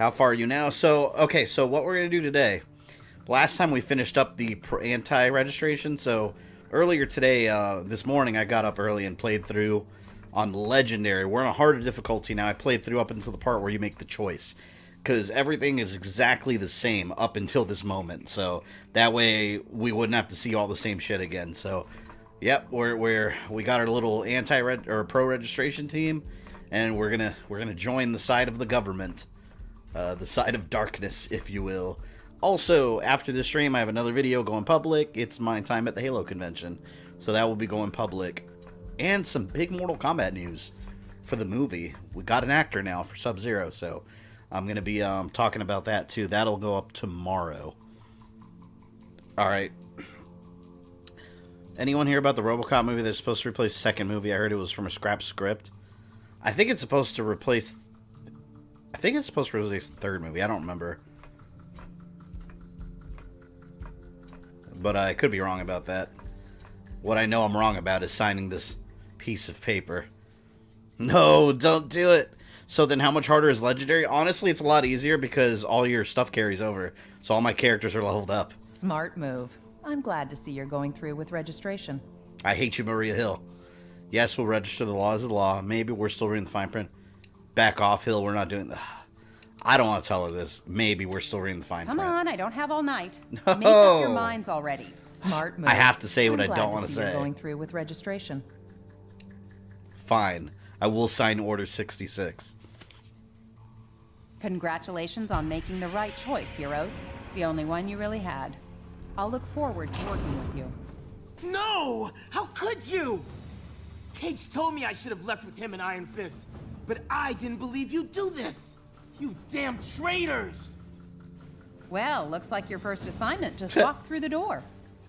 How far are you now? So, okay, so what we're going to do today. Last time we finished up the anti-registration, so earlier today, this morning, I got up early and played through on Legendary. We're on a harder difficulty now. I played through up until the part where you make the choice. Because everything is exactly the same up until this moment. So that way we wouldn't have to see all the same shit again. So, yep, we got our little pro registration team, and we're gonna join the side of the government, the side of darkness, if you will. Also, after this stream, I have another video going public. It's my time at the Halo convention, so that will be going public, and some big Mortal Kombat news for the movie. We got an actor now for Sub-Zero, so I'm going to be talking about that too. That'll go up tomorrow. Alright. Anyone hear about the RoboCop movie that's supposed to replace the second movie? I heard it was from a scrap script. I think it's supposed to replace... I think it's supposed to replace the third movie. I don't remember. But I could be wrong about that. What I know I'm wrong about is signing this piece of paper. No, don't do it! So then how much harder is Legendary? Honestly, it's a lot easier because all your stuff carries over. So all my characters are leveled up. Smart move. I'm glad to see you're going through with registration. I hate you, Maria Hill. Yes, we'll register. The law is the law. Maybe we're still reading the fine print. Back off, Hill. We're not doing the... I don't want to tell her this. Maybe we're still reading the fine print. Come on, I don't have all night. No. Make up your minds already. Smart move. I have to say what I I'm don't glad want to see say. You're going through with registration. Fine. I will sign Order 66. Congratulations on making the right choice, heroes. The only one you really had. I'll look forward to working with you. No! How could you? Cage told me I should have left with him and Iron Fist, but I didn't believe you'd do this. You damn traitors! Well, looks like your first assignment just walked through the door.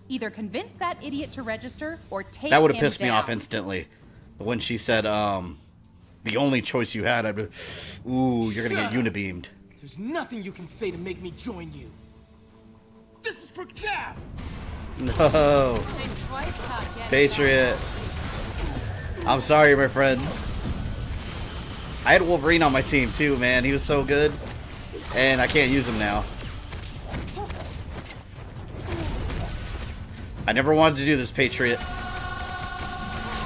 Either convince that idiot to register or take him down. That would have pissed me off instantly. When she said, the only choice you had, I'd be, ooh, you're gonna get unibeamed. There's nothing you can say to make me join you. This is for Cap! No. Patriot. I'm sorry, my friends. I had Wolverine on my team too, man. He was so good. And I can't use him now. I never wanted to do this, Patriot.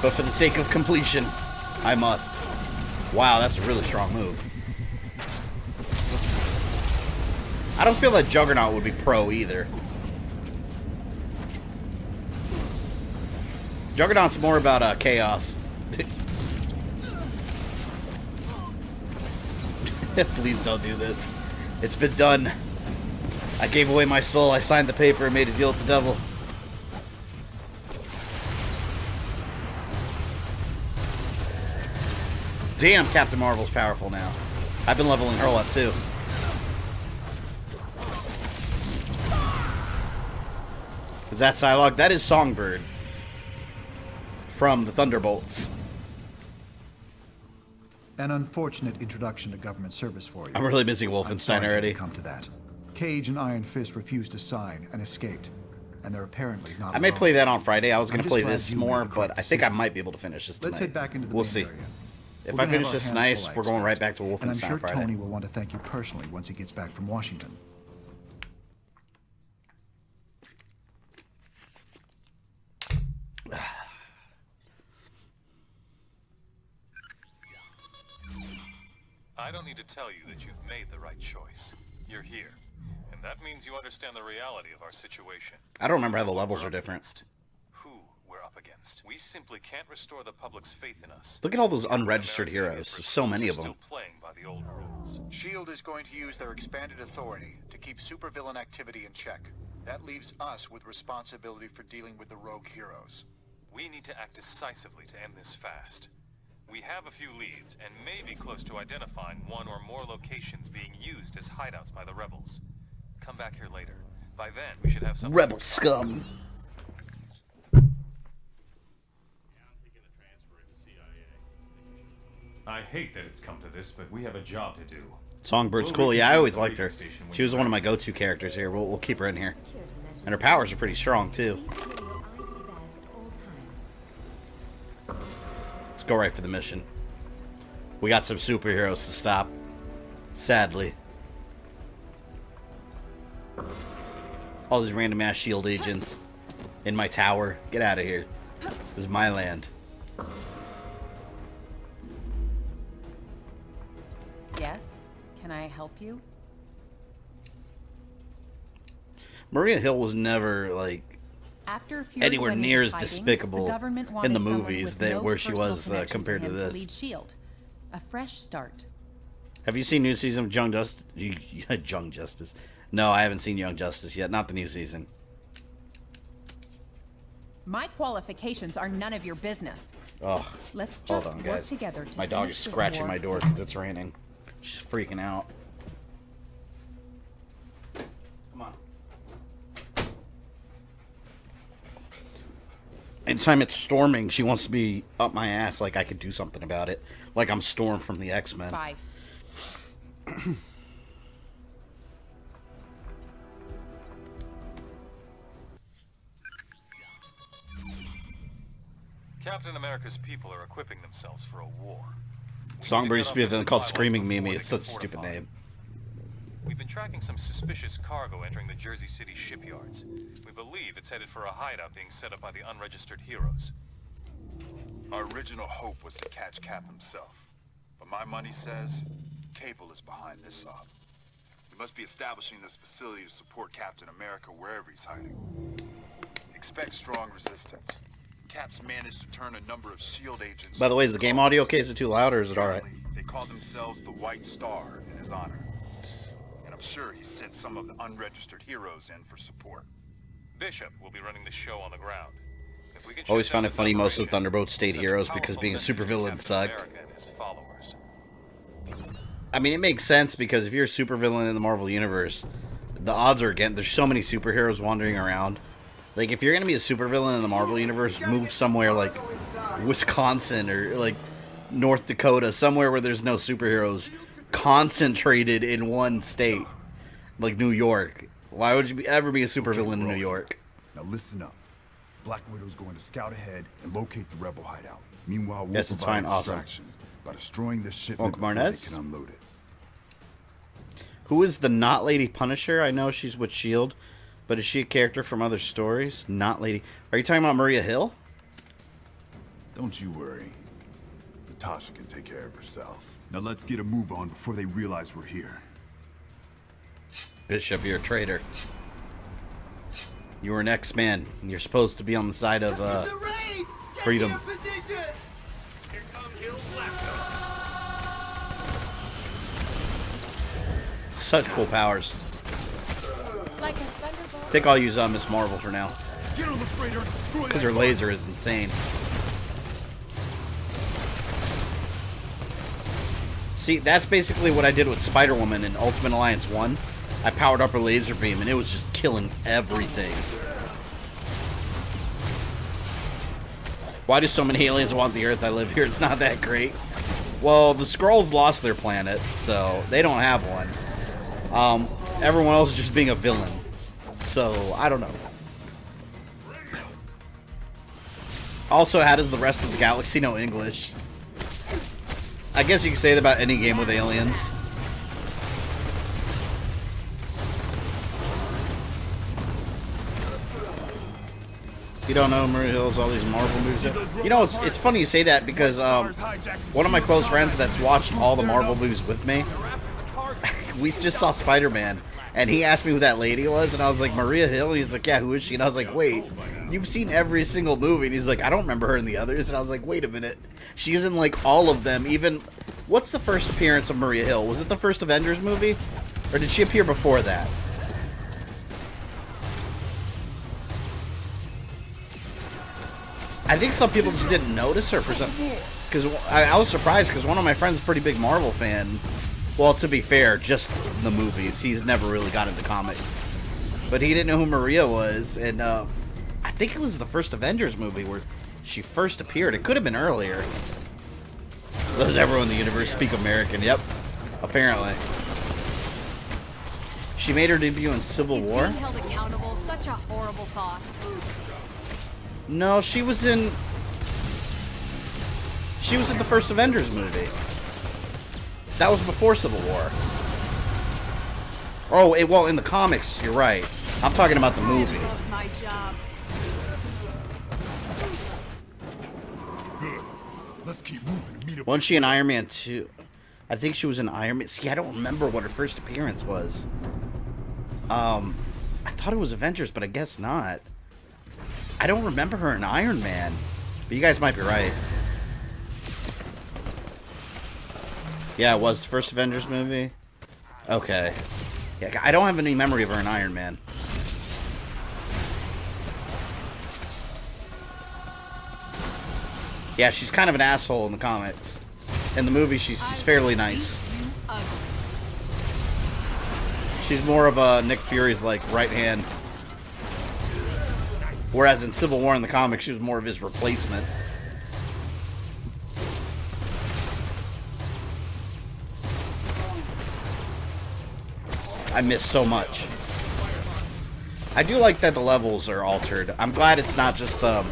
But for the sake of completion, I must. Wow, that's a really strong move. I don't feel that Juggernaut would be pro either. Juggernaut's more about chaos. Please don't do this. It's been done. I gave away my soul. I signed the paper and made a deal with the devil. Damn, Captain Marvel's powerful now. I've been leveling her up too. Is that Psylocke? That is Songbird from the Thunderbolts. An unfortunate introduction to government service for you. I'm really busy Wolfenstein already. Come to that. Cage and Iron Fist refused to sign and escaped, and they're apparently not. I may alone. play that on Friday. I was going to play glad this you made more, the but correct I think I decision. might be able to finish this tonight. Let's head back into the We'll main see. area. If We're I gonna finish have this our nice, hands we're full, going I right back to expect. And I'm Wolfenstein sure Friday. Tony will want to thank you personally once he gets back from Washington. I don't need to tell you that you've made the right choice. You're here. And that means you understand the reality of our situation. I don't remember how the levels We're are up different. against. Who we're up against. We simply can't restore the public's faith in us. Look at all those African unregistered American heroes. There's so many of them. Still playing by the old rules. S.H.I.E.L.D. is going to use their expanded authority to keep supervillain activity in check. That leaves us with responsibility for dealing with the rogue heroes. We need to act decisively to end this fast. We have a few leads, and may be close to identifying one or more locations being used as hideouts by the rebels. Come back here later. By then, we should have something... Rebel scum. I hate that it's come to this, but we have a job to do. Songbird's cool. Yeah, I always liked her. She was one of my go-to characters here. We'll keep her in here. And her powers are pretty strong, too. Let's go right for the mission. We got some superheroes to stop. Sadly. All these random ass shield agents in my tower. Get out of here. This is my land. Yes? Can I help you? Maria Hill was never, like, After Fury anywhere went near into as hiding, despicable the government in wanted the someone movies with that no where she personal was connection compared to him this. lead S.H.I.E.L.D. A fresh start. Have you seen new season of Young Justice? Young Justice. No, I haven't seen Young Justice yet. Not the new season. My qualifications are none of your business. Oh, Let's hold just on, work guys. together to My dog finish is this scratching war. my door because it's raining. She's freaking out. Come on. Anytime it's storming, she wants to be up my ass like I could do something about it. Like I'm Storm from the X-Men. Bye. Captain America's people are equipping themselves for a war. Songbird used to be a villain called Screaming Mimi. Mimi. It's such a stupid name. We've been tracking some suspicious cargo entering the Jersey City shipyards. We believe it's headed for a hideout being set up by the unregistered heroes. Our original hope was to catch Cap himself. But my money says Cable is behind this op. We must be establishing this facility to support Captain America wherever he's hiding. Expect strong resistance. Cap's managed to turn a number of S.H.I.E.L.D. agents... By the way, is the game audio okay? Is it too loud or is it alright? They call themselves the White Star in his honor. And I'm sure he sent some of the unregistered heroes in for support. Bishop will be running the show on the ground. If we can Always shut found down it funny this most of the operation, Thunderbolt stayed send a heroes because powerful being a message to supervillain Captain sucked. America and his followers. I mean, it makes sense because if you're a supervillain in the Marvel Universe, the odds are against. There's so many superheroes wandering around. Like, if you're going to be a supervillain in the Marvel Universe, move somewhere like Wisconsin or like North Dakota, somewhere where there's no superheroes concentrated in one state, like New York. Why would you ever be a supervillain in New York? Now listen up. Black Widow's going to scout ahead and locate the rebel hideout. Meanwhile, we'll Yes, it's provide fine. Awesome. distraction by destroying this shipment Welcome, before they Marnez. can unload it. Who is the Not Lady Punisher? I know she's with S.H.I.E.L.D., but is she a character from other stories? Not Lady. Are you talking about Maria Hill? Don't you worry. Natasha can take care of herself. Now let's get a move on before they realize we're here. Bishop, you're a traitor. You were an X-Man. You're supposed to be on the side of freedom. Such cool powers. Like a thunderbolt. I think I'll use Miss Marvel for now. Because her laser is insane. See, that's basically what I did with Spider-Woman in Ultimate Alliance 1. I powered up her laser beam and it was just killing everything. Why do so many aliens want the Earth? I live here. It's not that great. Well, the Skrulls lost their planet, so they don't have one. Everyone else is just being a villain. So, I don't know. Also, how does the rest of the galaxy know English? I guess you can say that about any game with aliens. You don't know Maria Hill's all these Marvel movies. You know, it's funny you say that because one of my close friends that's watched all the Marvel movies with me, we just saw Spider-Man, and he asked me who that lady was, and I was like, Maria Hill? And he's like, yeah, who is she? And I was like, wait, you've seen every single movie? And he's like, I don't remember her in the others. And I was like, wait a minute. She's in, like, all of them. Even, what's the first appearance of Maria Hill? Was it the first Avengers movie? Or did she appear before that? I think some people just didn't notice her for some... Because I was surprised, because one of my friends is a pretty big Marvel fan. Well, to be fair, just the movies. He's never really got into comics. But he didn't know who Maria was, and I think it was the first Avengers movie where she first appeared. It could have been earlier. Does everyone in the universe speak American? Yep, apparently. She made her debut in Civil War. Being held accountable, such a horrible thought. No, she was in the first Avengers movie. That was before Civil War. Oh, well, in the comics, you're right. I'm talking about the movie. I love my job. Good. Let's keep moving and meet up. Wasn't she in Iron Man 2? I think she was in Iron Man. See, I don't remember what her first appearance was. I thought it was Avengers, but I guess not. I don't remember her in Iron Man. But you guys might be right. Yeah, it was the first Avengers movie. Okay. Yeah, I don't have any memory of her in Iron Man. Yeah, she's kind of an asshole in the comics. In the movie, she's fairly nice. She's more of a Nick Fury's like right hand. Whereas in Civil War in the comics, she was more of his replacement. I miss so much. I do like that the levels are altered. I'm glad it's not just the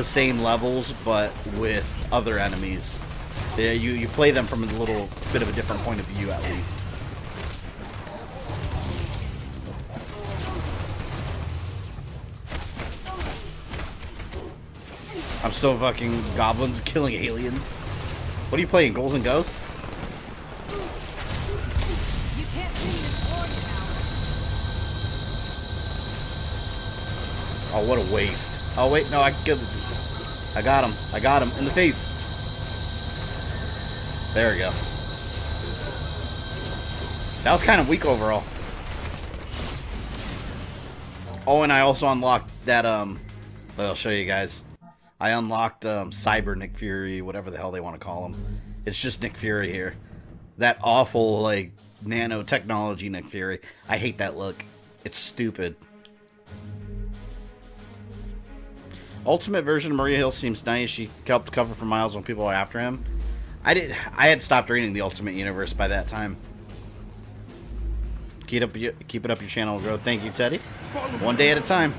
same levels, but with other enemies. Yeah, you play them from a little bit of a different point of view, at least. I'm still fucking goblins killing aliens. What are you playing, Ghouls and Ghosts? You can't do this war now. Oh, what a waste. Oh, wait, no, I can kill this. I got him. I got him in the face. There we go. That was kind of weak overall. Oh, and I also unlocked that, I'll show you guys. I unlocked, Cyber Nick Fury, whatever the hell they want to call him. It's just Nick Fury here. That awful, like, nanotechnology Nick Fury. I hate that look. It's stupid. Ultimate version of Maria Hill seems nice. She helped cover for Miles when people are after him. I had stopped reading the Ultimate Universe by that time. Keep it up your channel, bro. Thank you, Teddy. One day at a time.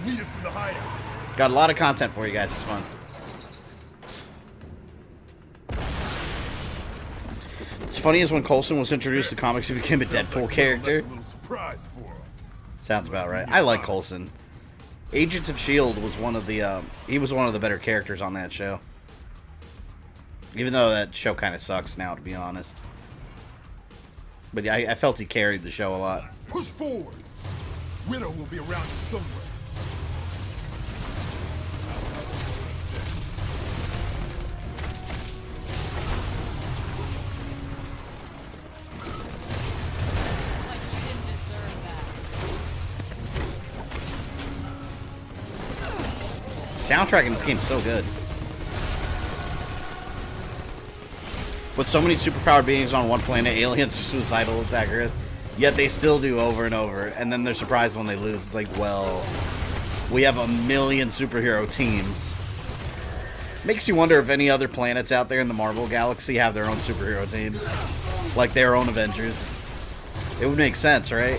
Got a lot of content for you guys this month. It's funny as when Coulson was introduced to comics, he became a Deadpool character. Sounds about right. I like Coulson. Agents of S.H.I.E.L.D. was one of the he was one of the better characters on that show. Even though that show kind of sucks now, to be honest. But yeah, I felt he carried the show a lot. Push forward. Widow will be around you somewhere. Like you didn't deserve that. Soundtrack in this game is so good. With so many superpowered beings on one planet, aliens are suicidal attack Earth, yet they still do over and over, and then they're surprised when they lose. It's like, well, we have a million superhero teams. Makes you wonder if any other planets out there in the Marvel galaxy have their own superhero teams, like their own Avengers. It would make sense, right?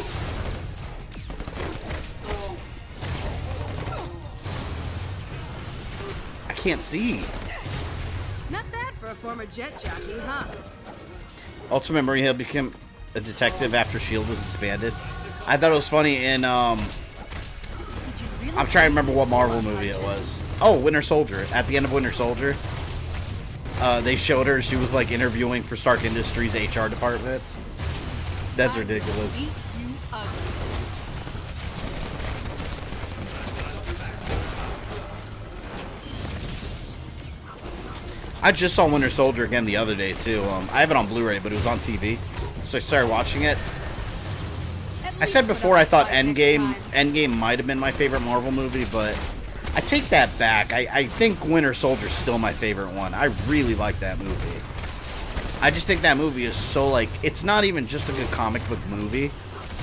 I can't see. Not bad for a former jet jockey, huh? Ultimate Maria Hill became a detective after S.H.I.E.L.D. was disbanded. I thought it was funny in, I'm trying to remember what Marvel movie it was. Oh, Winter Soldier. At the end of Winter Soldier, they showed her, she was like interviewing for Stark Industries' HR department. That's ridiculous. I just saw Winter Soldier again the other day, too. I have it on Blu-ray, but it was on TV. So I started watching it. I said before I thought Endgame might have been my favorite Marvel movie, but I take that back. I think Winter Soldier's still my favorite one. I really like that movie. I just think that movie is so, like, it's not even just a good comic book movie.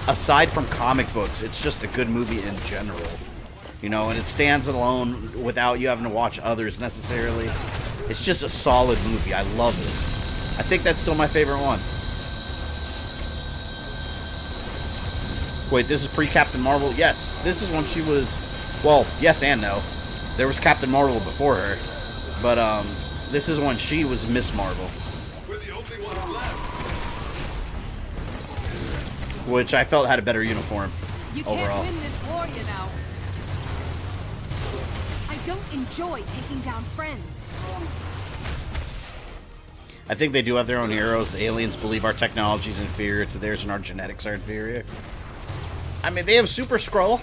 Aside from comic books, it's just a good movie in general. You know, and it stands alone without you having to watch others necessarily. It's just a solid movie. I love it. I think that's still my favorite one. Wait, this is pre-Captain Marvel? Yes, this is when she was... Well, yes and no. There was Captain Marvel before her. But, this is when she was Miss Marvel. Which I felt had a better uniform. You overall. can't win this war, you know. I don't enjoy taking down friends. I think they do have their own heroes. The aliens believe our technology is inferior to theirs and our genetics are inferior. I mean, they have Super Skrull.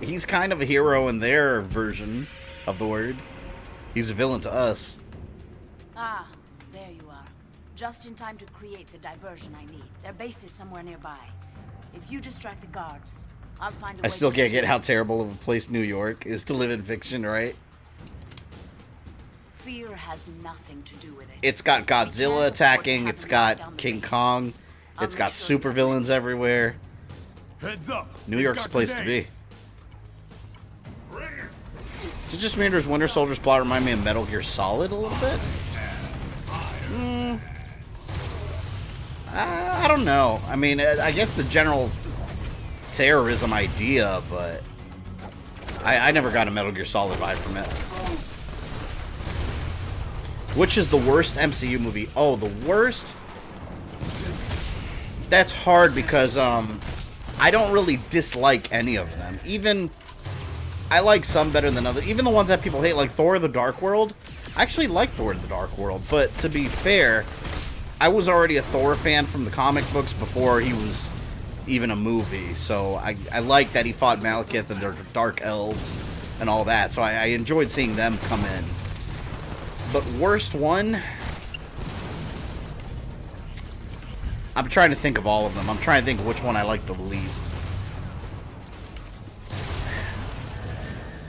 He's kind of a hero in their version of the word. He's a villain to us. Ah, there you are. Just in time to create the diversion I need. Their base is somewhere nearby. If you distract the guards, I'll find a way. I still to can't get how terrible of a place New York is to live in fiction, right? Fear has nothing to do with it. It's got Godzilla attacking, it's got King Kong, it's got supervillains everywhere. Heads up. New York's the place to be. Does it just mean there's Winter Soldier's plot remind me of Metal Gear Solid a little bit? I don't know. I mean, I guess the general terrorism idea, but I never got a Metal Gear Solid vibe from it. Which is the worst MCU movie? Oh, the worst? That's hard because I don't really dislike any of them. Even I like some better than others. Even the ones that people hate, like Thor: The Dark World. I actually like Thor: The Dark World, but to be fair, I was already a Thor fan from the comic books before he was even a movie. So I like that he fought Malekith and their Dark Elves and all that. So I enjoyed seeing them come in. But worst one? I'm trying to think of all of them. I'm trying to think of which one I like the least.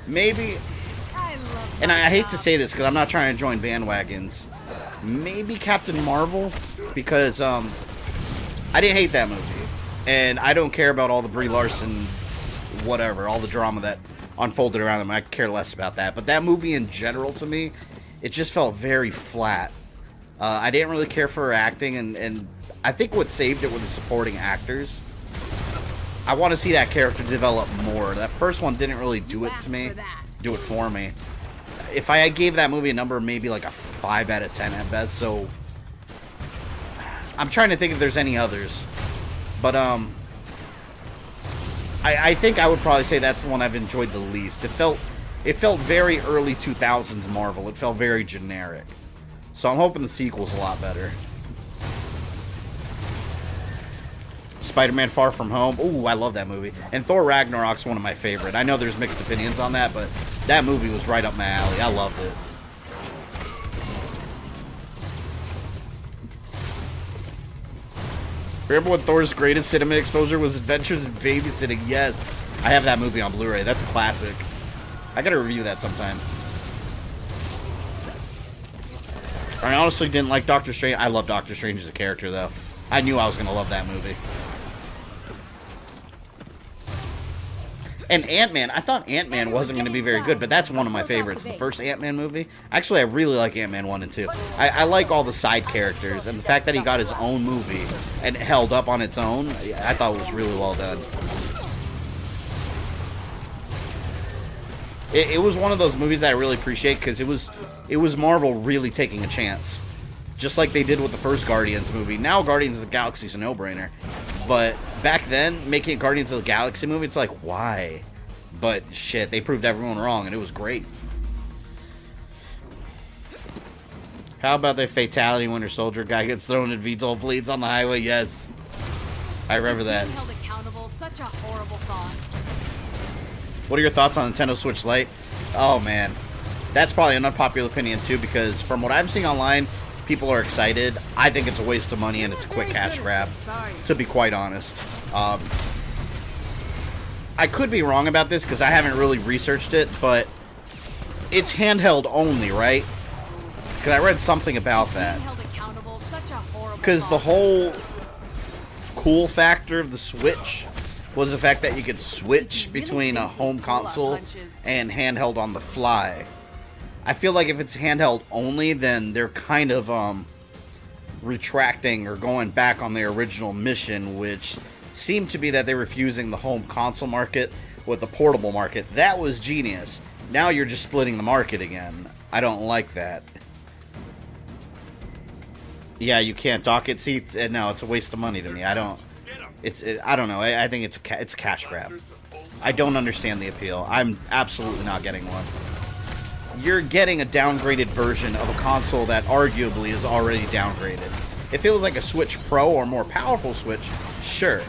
Maybe, and I hate to say this because I'm not trying to join bandwagons, maybe Captain Marvel, because I didn't hate that movie, and I don't care about all the Brie Larson, whatever, all the drama that unfolded around them. I care less about that, but that movie in general, to me, it just felt very flat. I didn't really care for her acting, and I think what saved it were the supporting actors. I want to see that character develop more. That first one didn't really do it to me, do it for me. If I gave that movie a number, maybe like a 5 out of 10 at best. So I'm trying to think if there's any others, but I think I would probably say that's the one I've enjoyed the least. It felt very early 2000s Marvel. It felt very generic. So I'm hoping the sequel's a lot better. Spider-Man Far From Home. Ooh, I love that movie. And Thor Ragnarok's one of my favorite. I know there's mixed opinions on that, but that movie was right up my alley. I loved it. Remember when Thor's greatest cinema exposure was Adventures in Babysitting? Yes. I have that movie on Blu-ray. That's a classic. I gotta review that sometime. I honestly didn't like Doctor Strange. I love Doctor Strange as a character, though. I knew I was gonna love that movie. And Ant-Man, I thought Ant-Man wasn't going to be very good, but that's one of my favorites. The first Ant-Man movie. Actually, I really like Ant-Man 1 and 2. I like all the side characters, and the fact that he got his own movie and held up on its own, I thought was really well done. It was one of those movies that I really appreciate because it was Marvel really taking a chance. Just like they did with the first Guardians movie. Now Guardians of the Galaxy is a no-brainer. But back then, making a Guardians of the Galaxy movie, it's like, why? But shit, they proved everyone wrong, and it was great. How about the fatality Winter Soldier guy gets thrown and VTOL bleeds on the highway? Yes. I remember that. Being held accountable, such a horrible thought. What are your thoughts on Nintendo Switch Lite? Oh, man. That's probably an unpopular opinion, too, because from what I'm seeing online, people are excited. I think it's a waste of money and it's a quick cash grab, to be quite honest. I could be wrong about this because I haven't really researched it, but it's handheld only, right? Because I read something about that. Because the whole cool factor of the Switch was the fact that you could switch between a home console and handheld on the fly. I feel like if it's handheld only, then they're kind of retracting or going back on their original mission, which seemed to be that they were fusing the home console market with the portable market. That was genius. Now you're just splitting the market again. I don't like that. Yeah, you can't dock it seats. No, it's a waste of money to me. I don't. I don't know. I think it's a cash grab. I don't understand the appeal. I'm absolutely not getting one. You're getting a downgraded version of a console that arguably is already downgraded. If it was like a Switch Pro or more powerful Switch, sure.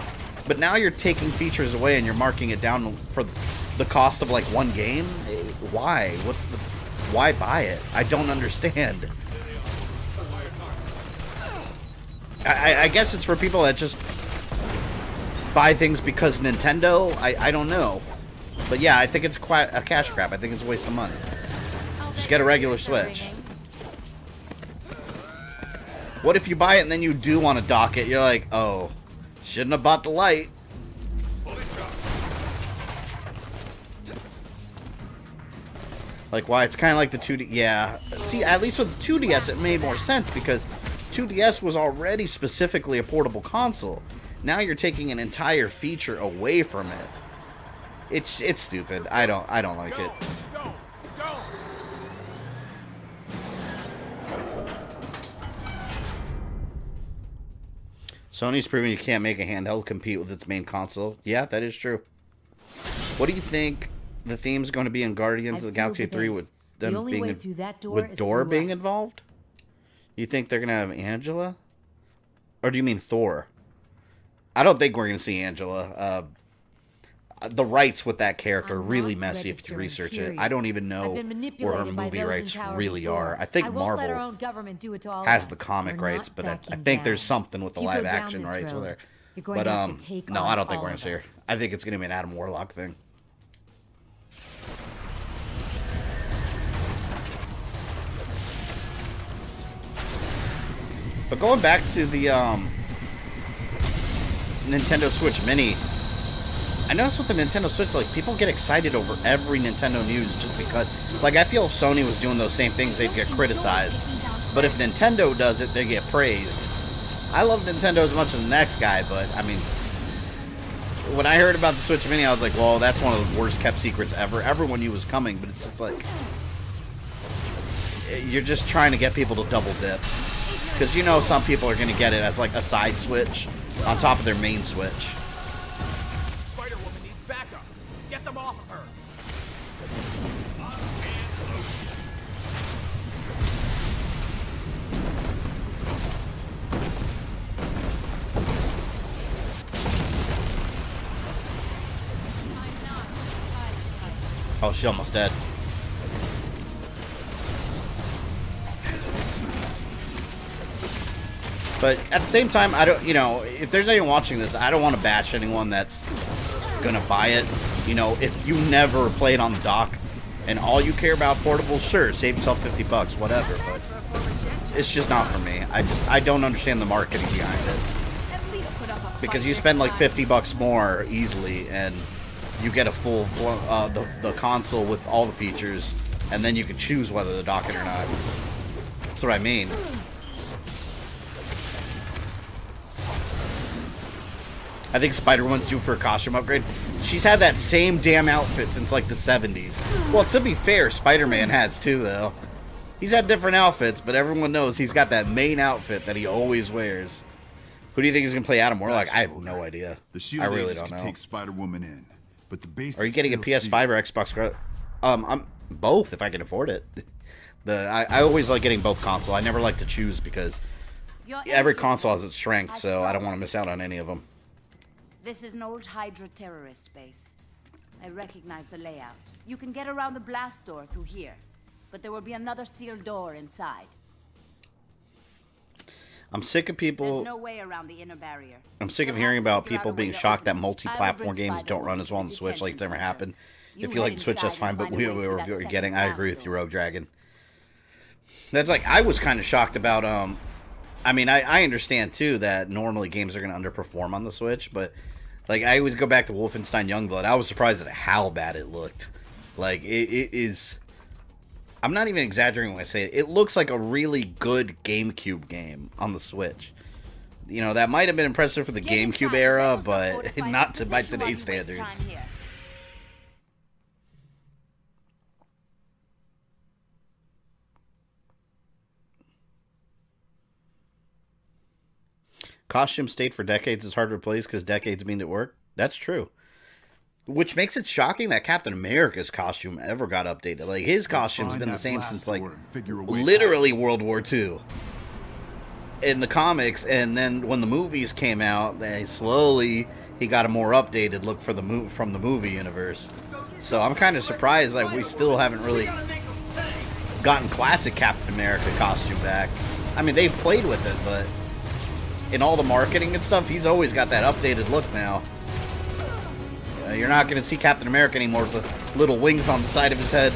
But now you're taking features away and you're marking it down for the cost of like one game? Why? Why buy it? I don't understand. I guess it's for people that just buy things because Nintendo. I don't know. But yeah, I think it's quite a cash grab. I think it's a waste of money. Just get a regular Switch. What if you buy it and then you do want to dock it? You're like, oh, shouldn't have bought the light. Like, why? It's kind of like the 2D. Yeah. See, at least with 2DS, it made more sense because 2DS was already specifically a portable console. Now you're taking an entire feature away from it. It's stupid. I don't like it. Sony's proving you can't make a handheld compete with its main console. Yeah, that is true. What do you think the theme's going to be in Guardians of the Galaxy 3 with them being with Dora being involved? You think they're going to have Angela? Or do you mean Thor? I don't think we're going to see Angela. The rights with that character are really messy if you research it. I don't even know where her movie rights really are. I think Marvel has the comic rights, but I think there's something with the live action rights with her. But no, I don't think we're going to see her. I think it's going to be an Adam Warlock thing. But going back to the Nintendo Switch Mini, I noticed with the Nintendo Switch, like, people get excited over every Nintendo news just because, like, I feel if Sony was doing those same things, they'd get criticized. But if Nintendo does it, they get praised. I love Nintendo as much as the next guy, but, I mean, when I heard about the Switch Mini, I was like, well, that's one of the worst kept secrets ever. Everyone knew it was coming, but it's just like, you're just trying to get people to double dip. Because you know some people are going to get it as, like, a side Switch on top of their main Switch. Get them off of her! Oh, she almost dead. But at the same time, I don't, you know, if there's anyone watching this, I don't want to bash anyone that's gonna buy it. You know, if you never played on the dock and all you care about portable, sure, save yourself 50 bucks, whatever, but it's just not for me. I don't understand the marketing behind it. Because you spend like 50 bucks more easily and you get a full the console with all the features, and then you can choose whether to dock it or not. That's what I mean. I think Spider-Woman's due for a costume upgrade. She's had that same damn outfit since like the 70s. Well, to be fair, Spider-Man has too, though. He's had different outfits, but everyone knows he's got that main outfit that he always wears. Who do you think is going to play Adam Warlock? I have no idea. I really don't know. Take Spider-Woman in, but the base Are you getting a PS5 or Xbox? I'm both if I can afford it. I always like getting both console. I never like to choose because every console has its strengths, so I don't want to miss out on any of them. This is an old Hydra terrorist base. I recognize the layout. You can get around the blast door through here, but there will be another sealed door inside. I'm sick of people. There's no way around the inner barrier. I'm sick of hearing about people being shocked that multi-platform games don't run as well on the Switch. Like it's never happened. If you like the Switch, that's fine. But what you're getting, I agree with you, Rogue Dragon. That's like I was kind of shocked about. I mean, I understand too that normally games are going to underperform on the Switch, but like I always go back to Wolfenstein Youngblood. I was surprised at how bad it looked. Like it is. I'm not even exaggerating when I say it. It looks like a really good GameCube game on the Switch. You know, that might have been impressive for the GameCube era, but not by today's standards. Costumes stayed for decades is hard to replace because decades mean it worked. That's true. Which makes it shocking that Captain America's costume ever got updated. Like, his costume's been the same since, like, literally World War II. In the comics, and then when the movies came out, he got a more updated look for from the movie universe. So I'm kind of surprised that we still haven't really gotten classic Captain America costume back. I mean, they've played with it, but in all the marketing and stuff, he's always got that updated look now. You're not going to see Captain America anymore with the little wings on the side of his head.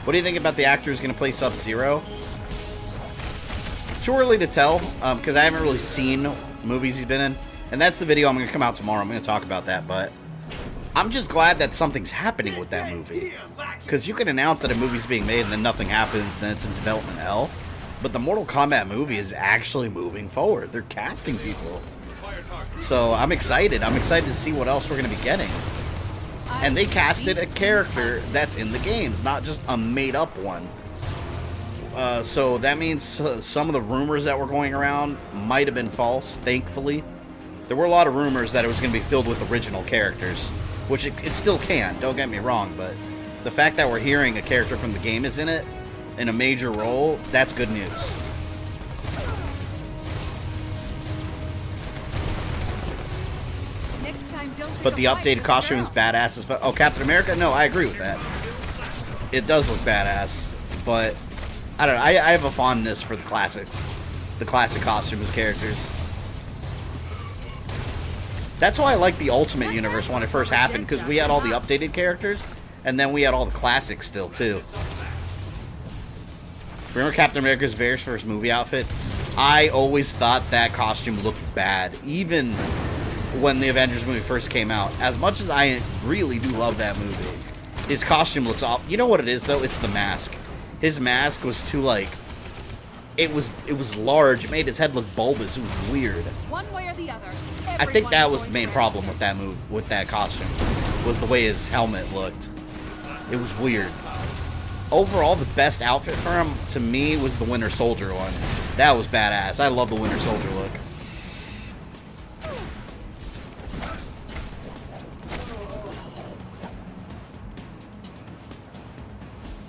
What do you think about the actor who's going to play Sub-Zero? Too early to tell, because I haven't really seen movies he's been in. And that's the video I'm going to come out tomorrow. I'm going to talk about that, but I'm just glad that something's happening with that movie. Because you can announce that a movie's being made and then nothing happens and it's in development hell. But the Mortal Kombat movie is actually moving forward. They're casting people. So I'm excited. I'm excited to see what else we're going to be getting. And they casted a character that's in the games, not just a made-up one. So that means some of the rumors that were going around might have been false, thankfully. There were a lot of rumors that it was going to be filled with original characters, which it still can, don't get me wrong, but the fact that we're hearing a character from the game is in it, in a major role, that's good news. But the updated costume is badass as fuck. Oh, Captain America? No, I agree with that. It does look badass, but I don't know. I have a fondness for the classics. The classic costumes characters. That's why I like the Ultimate Universe when it first happened, because we had all the updated characters, and then we had all the classics still, too. Remember Captain America's very first movie outfit? I always thought that costume looked bad, even when the Avengers movie first came out. As much as I really do love that movie, his costume looks off. You know what it is, though? It's the mask. His mask was too, like, it was large. It made his head look bulbous. It was weird. One way or the other. I think that was the main problem with that with that costume, was the way his helmet looked. It was weird. Overall, the best outfit for him, to me, was the Winter Soldier one. That was badass. I love the Winter Soldier look.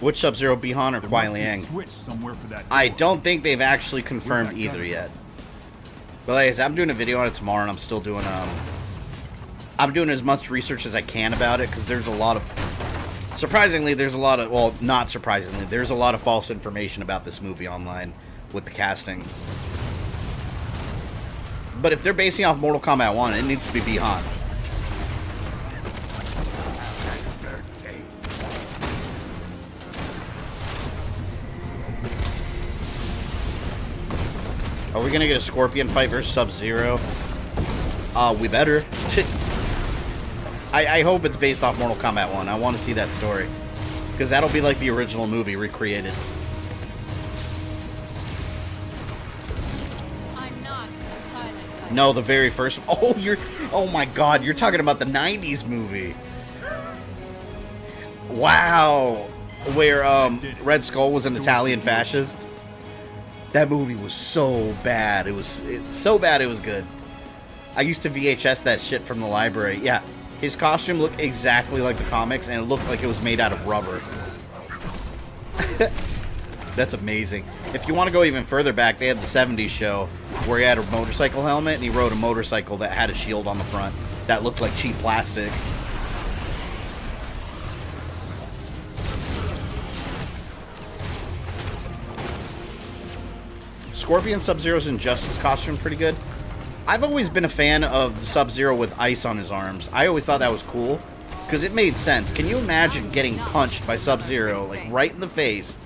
Which Sub-Zero, Bihan or Kuai Liang? I don't think they've actually confirmed either yet. But like I said, I'm doing a video on it tomorrow, and I'm still doing I'm doing as much research as I can about it, because there's a lot of, surprisingly, there's a lot of, well, not surprisingly, there's a lot of false information about this movie online with the casting. But if they're basing off Mortal Kombat 1, it needs to be Bihan. Are we gonna get a Scorpion fight versus Sub-Zero? We better. I hope it's based off Mortal Kombat 1. I want to see that story. Because that'll be like the original movie recreated. I'm not a silent type. No, the very first. Oh my God, you're talking about the 90s movie. Wow. Where Red Skull was an Italian fascist. That movie was so bad. It was so bad it was good. I used to VHS that shit from the library. Yeah, his costume looked exactly like the comics, and it looked like it was made out of rubber. That's amazing. If you want to go even further back, they had the 70s show where he had a motorcycle helmet, and he rode a motorcycle that had a shield on the front that looked like cheap plastic. Scorpion Sub-Zero's Injustice costume pretty good. I've always been a fan of Sub-Zero with ice on his arms. I always thought that was cool, because it made sense. Can you imagine getting punched by Sub-Zero, like, right in the face,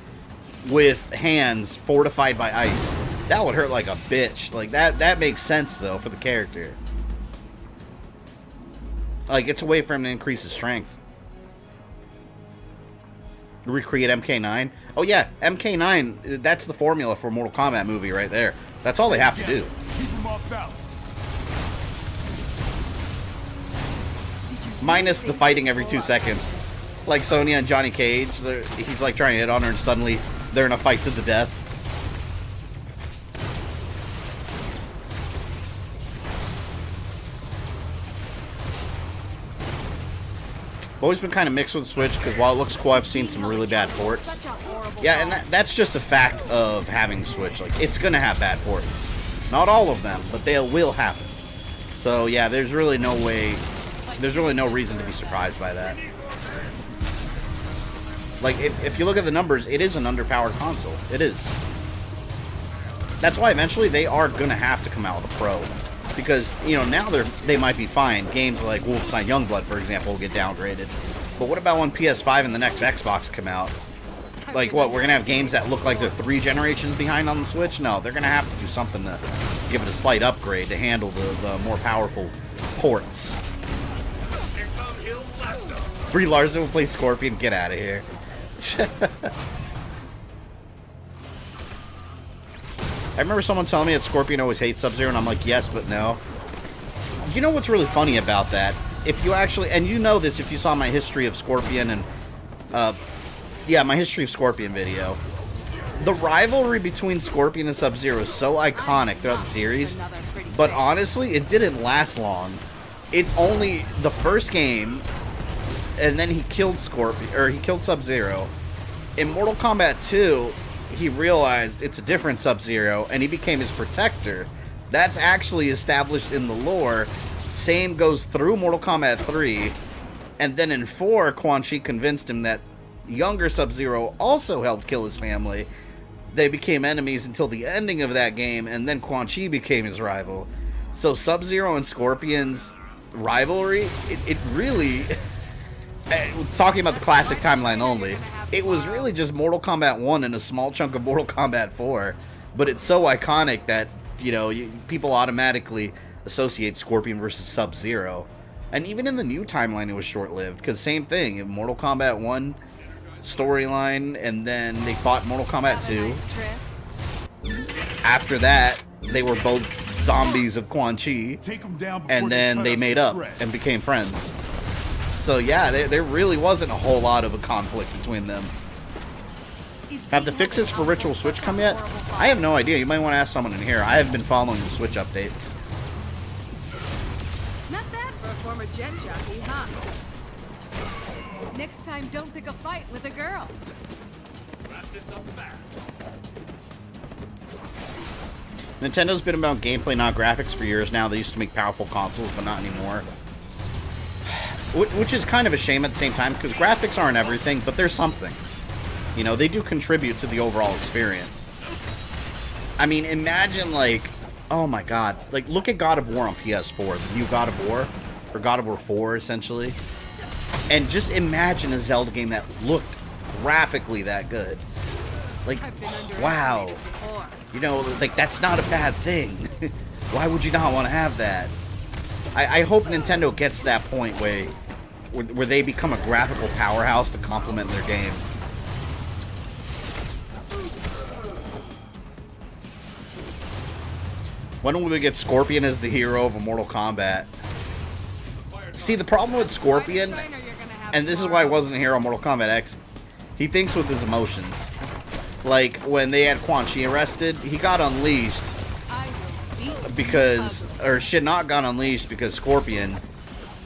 with hands fortified by ice? That would hurt like a bitch. Like, that makes sense, though, for the character. Like, it's a way for him to increase his strength. Recreate MK9. Oh yeah, MK9, that's the formula for a Mortal Kombat movie right there. That's all they have to do. Minus the fighting every 2 seconds. Like Sonya and Johnny Cage, he's like trying to hit on her and suddenly they're in a fight to the death. always been kind of mixed with the Switch, because while it looks cool, I've seen some really bad ports. Yeah, and that's just a fact of having the Switch. Like, it's going to have bad ports. Not all of them, but they will happen. So, yeah, there's really no reason to be surprised by that. Like, if you look at the numbers, it is an underpowered console. It is. That's why eventually they are going to have to come out with a Pro. Because, you know, now they might be fine. Games like Wolfenstein Youngblood, for example, will get downgraded. But what about when PS5 and the next Xbox come out? Like, what, we're going to have games that look like they're 3 generations behind on the Switch? No, they're going to have to do something to give it a slight upgrade to handle the more powerful ports. Brie Larson will play Scorpion. Get out of here. I remember someone telling me that Scorpion always hates Sub-Zero, and I'm like, yes, but no. You know what's really funny about that? If you actually, and you know this if you saw my history of Scorpion and, yeah, my history of Scorpion video. The rivalry between Scorpion and Sub-Zero is so iconic throughout the series, but honestly, it didn't last long. It's only the first game, and then he killed Sub-Zero. In Mortal Kombat 2, he realized it's a different Sub-Zero, and he became his protector. That's actually established in the lore. Same goes through Mortal Kombat 3, and then in 4, Quan Chi convinced him that younger Sub-Zero also helped kill his family. They became enemies until the ending of that game, and then Quan Chi became his rival. So Sub-Zero and Scorpion's rivalry, it really... Talking about the classic timeline only, it was really just Mortal Kombat 1 and a small chunk of Mortal Kombat 4, but it's so iconic that, you know, people automatically associate Scorpion versus Sub-Zero. And even in the new timeline, it was short-lived, because same thing, in Mortal Kombat 1 storyline, and then they fought Mortal Kombat 2. After that, they were both zombies of Quan Chi, and then they made up and became friends. So yeah, there really wasn't a whole lot of a conflict between them. Have the fixes for Ritual Switch come yet? I have no idea. You might want to ask someone in here. I have been following the Switch updates. Not bad for a former jet jockey, huh? Next time, don't pick a fight with a girl. Nintendo's been about gameplay, not graphics, for years now. They used to make powerful consoles, but not anymore. Which is kind of a shame at the same time, because graphics aren't everything, but there's something. You know, they do contribute to the overall experience. I mean, imagine, like, oh my god, like, look at God of War on PS4, the new God of War, or God of War 4, essentially. And just imagine a Zelda game that looked graphically that good. Like, wow. You know, like, that's not a bad thing. Why would you not want to have that? I hope Nintendo gets to that point where they become a graphical powerhouse to complement their games. When will we get Scorpion as the hero of a Mortal Kombat? See, the problem with Scorpion, and this is why I wasn't a hero on Mortal Kombat X, he thinks with his emotions. Like, when they had Quan Chi arrested, he got unleashed because, or shit, not got unleashed because Scorpion,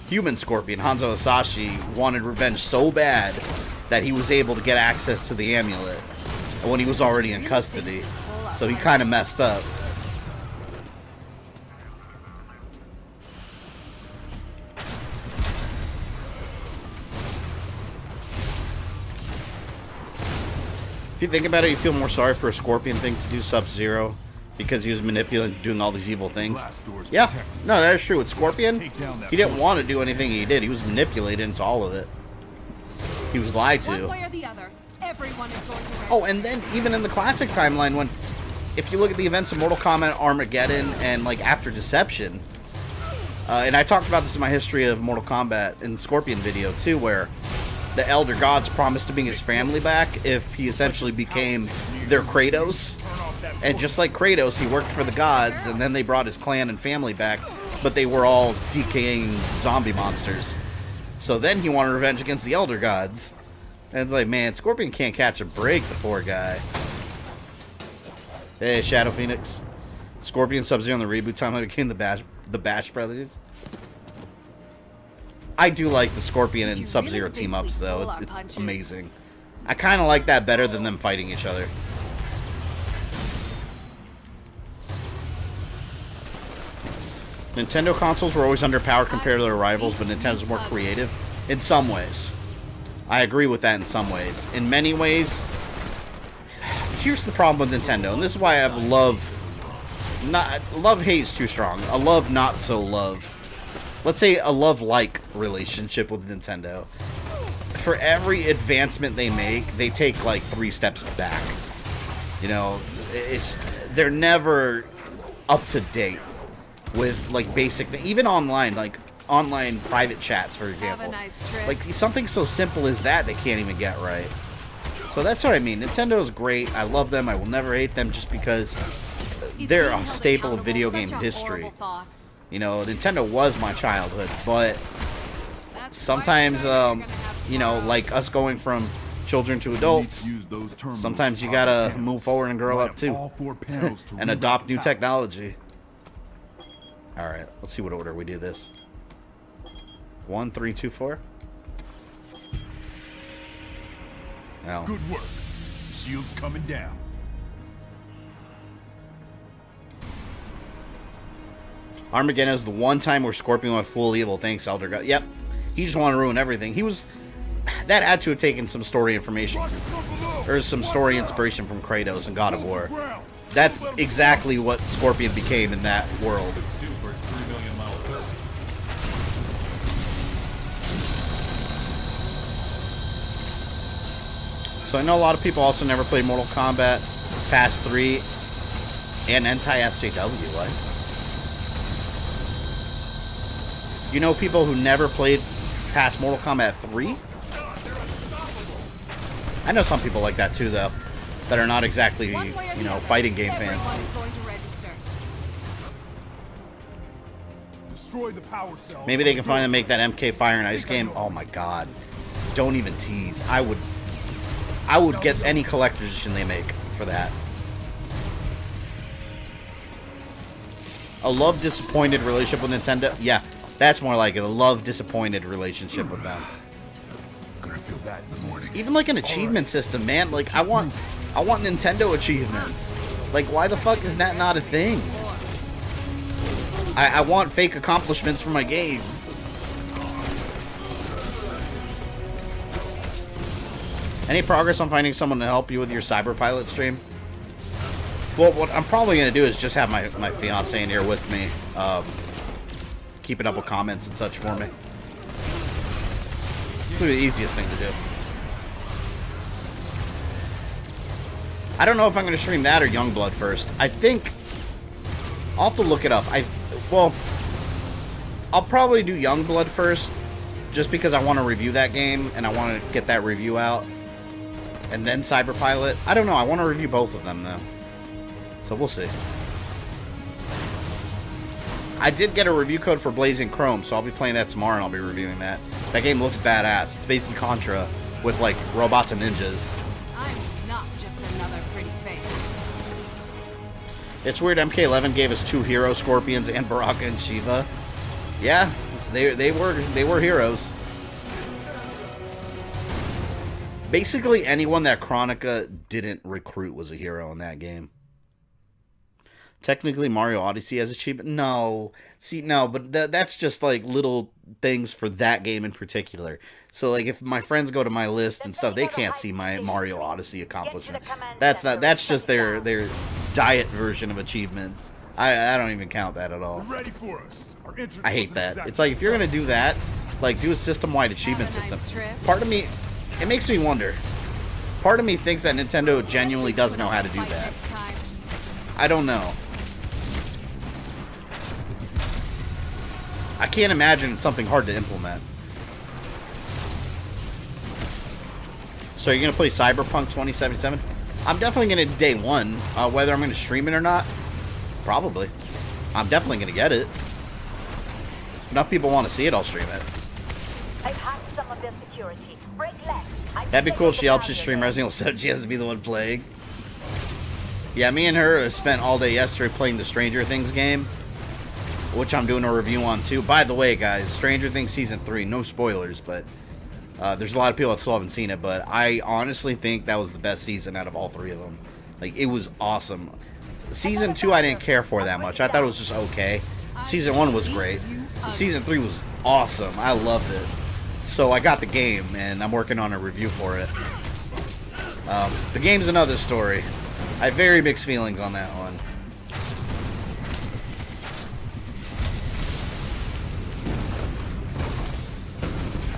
human Scorpion, Hanzo Hasashi, wanted revenge so bad that he was able to get access to the amulet when he was already in custody. So he kind of messed up. If you think about it, you feel more sorry for a Scorpion thing to do Sub-Zero because he was manipulating, doing all these evil things. Yeah, no, that is true. With Scorpion, he didn't want to do anything he did. He was manipulated into all of it. He was lied to. One way or the other, everyone is going to oh, and then even in the classic timeline, when, if you look at the events of Mortal Kombat, Armageddon, and like after Deception, and I talked about this in my history of Mortal Kombat in the Scorpion video too, where the Elder Gods promised to bring his family back if he essentially became their Kratos. And just like Kratos, he worked for the gods, and then they brought his clan and family back, but they were all decaying zombie monsters. So then he wanted revenge against the Elder Gods. And it's like, man, Scorpion can't catch a break, the poor guy. Hey, Shadow Phoenix. Scorpion Sub-Zero on the reboot time became the Bash Brothers. I do like the Scorpion and Sub-Zero team-ups, though. It's amazing. I kind of like that better than them fighting each other. Nintendo consoles were always underpowered compared to their rivals, but Nintendo's more creative in some ways. I agree with that in some ways. In many ways, here's the problem with Nintendo, and this is why I have love-hate is too strong. A love, not so love. Let's say a love-like relationship with Nintendo. For every advancement they make, they take like 3 steps back. You know, they're never up to date with like basic, even online, like online private chats, for example. Have a nice trip. Like something so simple as that, they can't even get right. So that's what I mean. Nintendo is great. I love them. I will never hate them just because they're a staple of video game history. You know, Nintendo was my childhood, but sometimes, you know, like us going from children to adults, sometimes you gotta move forward and grow up too, and adopt new technology. Alright, let's see what order we do this. 1, 3, 2, 4. Now. Good work. The shield's coming down. Armageddon is the one time where Scorpion went full evil. Thanks, Elder God. Yep. He just wanted to ruin everything. He was... That had to have taken some story information. Or some story inspiration from Kratos and God of War. That's exactly what Scorpion became in that world. So I know a lot of people also never played Mortal Kombat past 3 and anti-SJW, right? You know people who never played past Mortal Kombat 3? I know some people like that too, though, that are not exactly, you know, fighting game fans. Maybe they can finally make that MK Fire and Ice game. Oh my god. Don't even tease. I would get any collector's edition they make for that. A love-disappointed relationship with Nintendo? Yeah, that's more like it. A love-disappointed relationship with them. Gonna feel that in the morning. Even like an achievement system, man. Like I want Nintendo achievements. Like why the fuck is that not a thing? I want fake accomplishments for my games. Any progress on finding someone to help you with your Cyberpilot stream? Well, what I'm probably going to do is just have my fiance in here with me, keeping up with comments and such for me. It's the easiest thing to do. I don't know if I'm going to stream that or Youngblood first. I think I'll have to look it up. Well, I'll probably do Youngblood first, just because I want to review that game and I want to get that review out. And then Cyberpilot. I don't know. I want to review both of them, though. So we'll see. I did get a review code for Blazing Chrome, so I'll be playing that tomorrow and I'll be reviewing that. That game looks badass. It's basically Contra with, like, robots and ninjas. I'm not just another pretty face. It's weird MK11 gave us 2 hero Scorpions and Baraka and Shiva. Yeah, they were heroes. Basically, anyone that Chronica didn't recruit was a hero in that game. Technically, Mario Odyssey has achievement. No. See, no, but that's just, like, little things for that game in particular. So, like, if my friends go to my list and stuff, they can't see my Mario Odyssey accomplishments. That's just their diet version of achievements. I don't even count that at all. I hate that. It's like, if you're going to do that, like, do a system-wide achievement system. Part of me... It makes me wonder. Part of me thinks that Nintendo genuinely doesn't know how to do that. I don't know. I can't imagine it's something hard to implement. So you're going to play Cyberpunk 2077? I'm definitely going to day one. Whether I'm going to stream it or not, probably. I'm definitely going to get it. Enough people want to see it, I'll stream it. I've hacked some of their security. Break left. That'd be cool if she helps you stream Resident Evil 7. She has to be the one playing. Yeah, me and her spent all day yesterday playing the Stranger Things game. which I'm doing a review on too. By the way, guys, Stranger Things Season 3, no spoilers, but there's a lot of people that still haven't seen it, but I honestly think that was the best season out of all 3 of them. Like, it was awesome. Season 2 I didn't care for that much. I thought it was just okay. Season 1 was great. Season 3 was awesome. I loved it. So I got the game, and I'm working on a review for it. The game's another story. I have very mixed feelings on that one.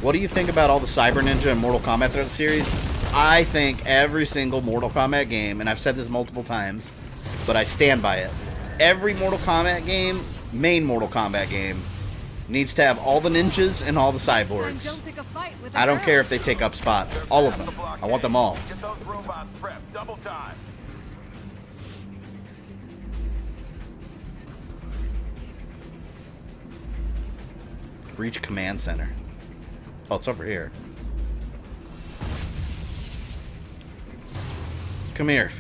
What do you think about all the Cyber Ninja and Mortal Kombat throughout the series? I think every single Mortal Kombat game, and I've said this multiple times, but I stand by it. Every Mortal Kombat game, main Mortal Kombat game, needs to have all the ninjas and all the cyborgs. I don't care if they take up spots. All of them. I want them all. Get those robots prepped. Double time. Reach command center. Oh, it's over here. Come here.